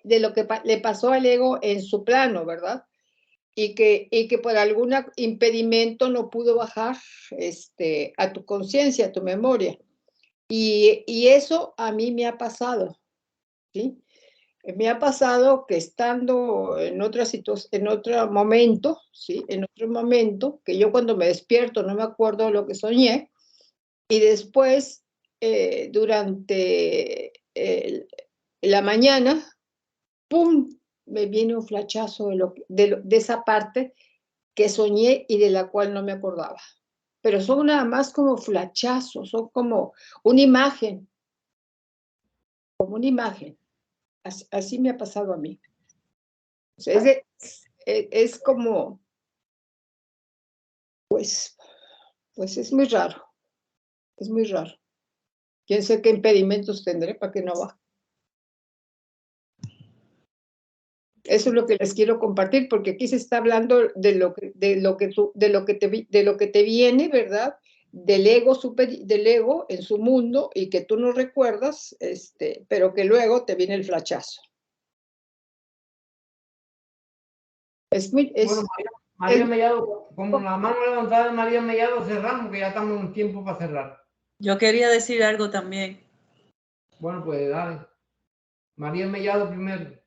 de lo que le pasó al ego en su plano, ¿verdad? Y que por algún impedimento no pudo bajar a tu conciencia, a tu memoria. Y eso a mí me ha pasado, ¿sí? Me ha pasado que estando en otra situación, en otro momento, ¿sí? En otro momento, que yo cuando me despierto no me acuerdo de lo que soñé, y después, durante la mañana, ¡pum!, me viene un flachazo de esa parte que soñé y de la cual no me acordaba. Pero son nada más como flachazos, son como una imagen, Así me ha pasado a mí. O sea, es como, pues es muy raro, ¿Quién sabe qué impedimentos tendré para que no baje? Eso es lo que les quiero compartir, porque aquí se está hablando de lo que te viene, ¿verdad? Del ego en su mundo y que tú no recuerdas, pero que luego te viene el flachazo. Bueno, María Mellado, como la mano levantada de María Mellado, cerramos, que ya estamos en tiempo para cerrar. Yo quería decir algo también. Bueno, pues dale. María Mellado primero.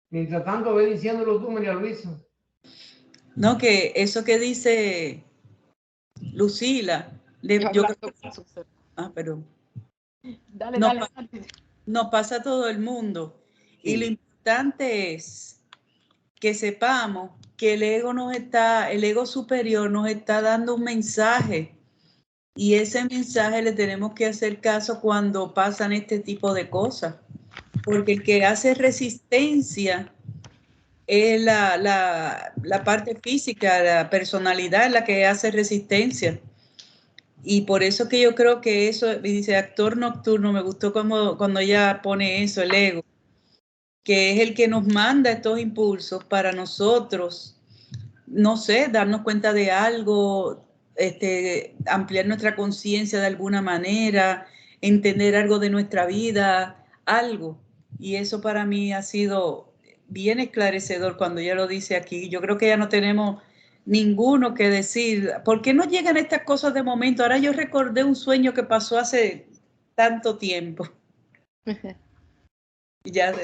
Mientras tanto, ve diciéndolo tú, María Luisa. No, que eso que dice Lucila, perdón. Dale. Nos pasa a todo el mundo. Sí. Y lo importante es que sepamos que el ego superior nos está dando un mensaje. Y ese mensaje le tenemos que hacer caso cuando pasan este tipo de cosas. Porque el que hace resistencia es la parte física, la personalidad es la que hace resistencia. Y por eso que yo creo que eso, dice actor nocturno, me gustó cuando ella pone eso, el ego, que es el que nos manda estos impulsos para nosotros, no sé, darnos cuenta de algo, ampliar nuestra conciencia de alguna manera, entender algo de nuestra vida, algo. Y eso para mí ha sido bien esclarecedor cuando ella lo dice aquí. Yo creo que ya no tenemos ninguno que decir, ¿por qué no llegan estas cosas de momento? Ahora yo recordé un sueño que pasó hace tanto tiempo. Y ya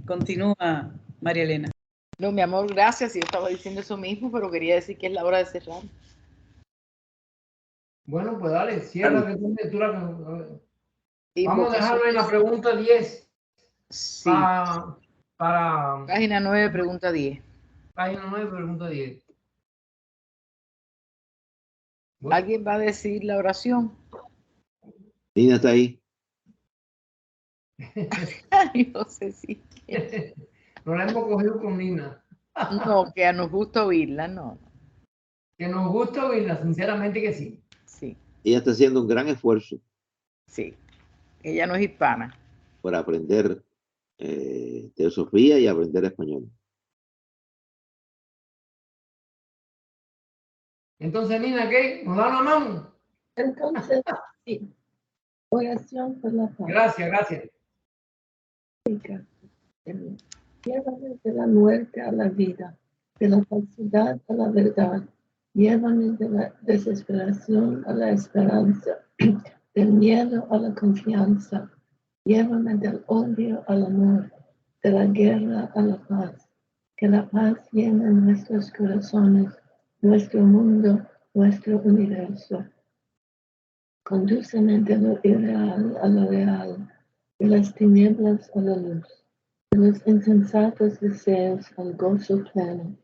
continúa María Elena. No, mi amor, gracias. Yo estaba diciendo eso mismo, pero quería decir que es la hora de cerrar. Bueno, pues dale, cierra que tú lectura. Vamos a dejarlo en la pregunta 10. Sí. Para Página 9, pregunta 10. Página 9, pregunta 10. Bueno. ¿Alguien va a decir la oración? Nina está ahí. No sé si. No la hemos cogido con Nina. No, que nos gusta oírla, no. Que nos gusta oírla, sinceramente que sí. Sí. Ella está haciendo un gran esfuerzo. Sí. Ella no es hispana. Por aprender teosofía y aprender español. Entonces, Nina, ¿qué? ¿Nos da una mano? Entonces, sí, oración por la paz. Gracias. Llévame de la muerte a la vida, de la falsedad a la verdad. Llévame de la desesperación a la esperanza, del miedo a la confianza. Llévame del odio al amor, de la guerra a la paz. Que la paz llene nuestros corazones, nuestro mundo, nuestro universo. Condúceme de lo irreal a lo real, de las tinieblas a la luz, de los insensatos deseos al gozo pleno,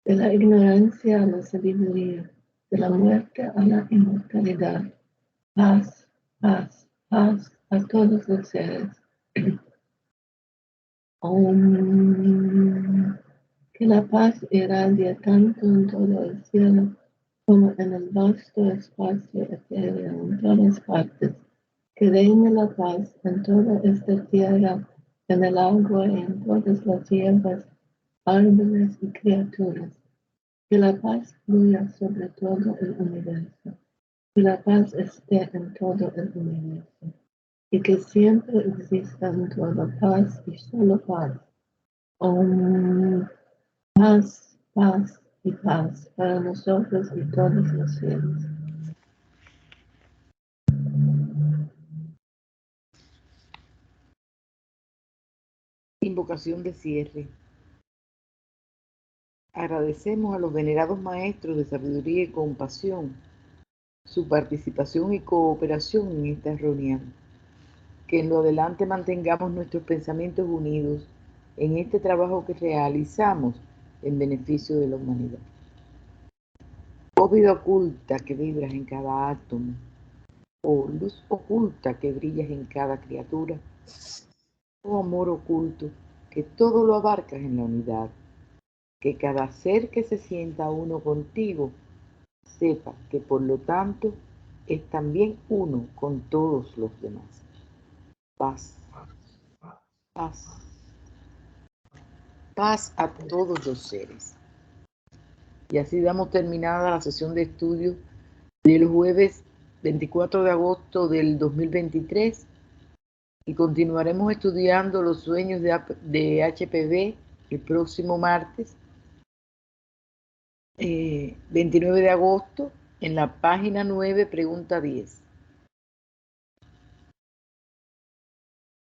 de la ignorancia a la sabiduría, de la muerte a la inmortalidad. Paz, paz, paz a todos los seres. Om. Que la paz irradie tanto en todo el cielo como en el vasto espacio etéreo en todas partes. Que reine la paz en toda esta tierra, en el agua y en todas las hierbas, árboles y criaturas. Que la paz fluya sobre todo el universo. Que la paz esté en todo el universo. Y que siempre exista en todo paz y solo paz. Om. Paz, paz y paz para nosotros y todos los seres. Invocación de cierre. Agradecemos a los venerados maestros de sabiduría y compasión su participación y cooperación en esta reunión. Que en lo adelante mantengamos nuestros pensamientos unidos en este trabajo que realizamos en beneficio de la humanidad. Oh vida oculta que vibras en cada átomo, oh luz oculta que brillas en cada criatura, oh amor oculto que todo lo abarcas en la unidad, que cada ser que se sienta uno contigo sepa que por lo tanto es también uno con todos los demás. Paz, paz, paz a todos los seres. Y así damos terminada la sesión de estudio del jueves 24 de agosto del 2023 y continuaremos estudiando los sueños de HPV el próximo martes 29 de agosto en la página 9, pregunta 10.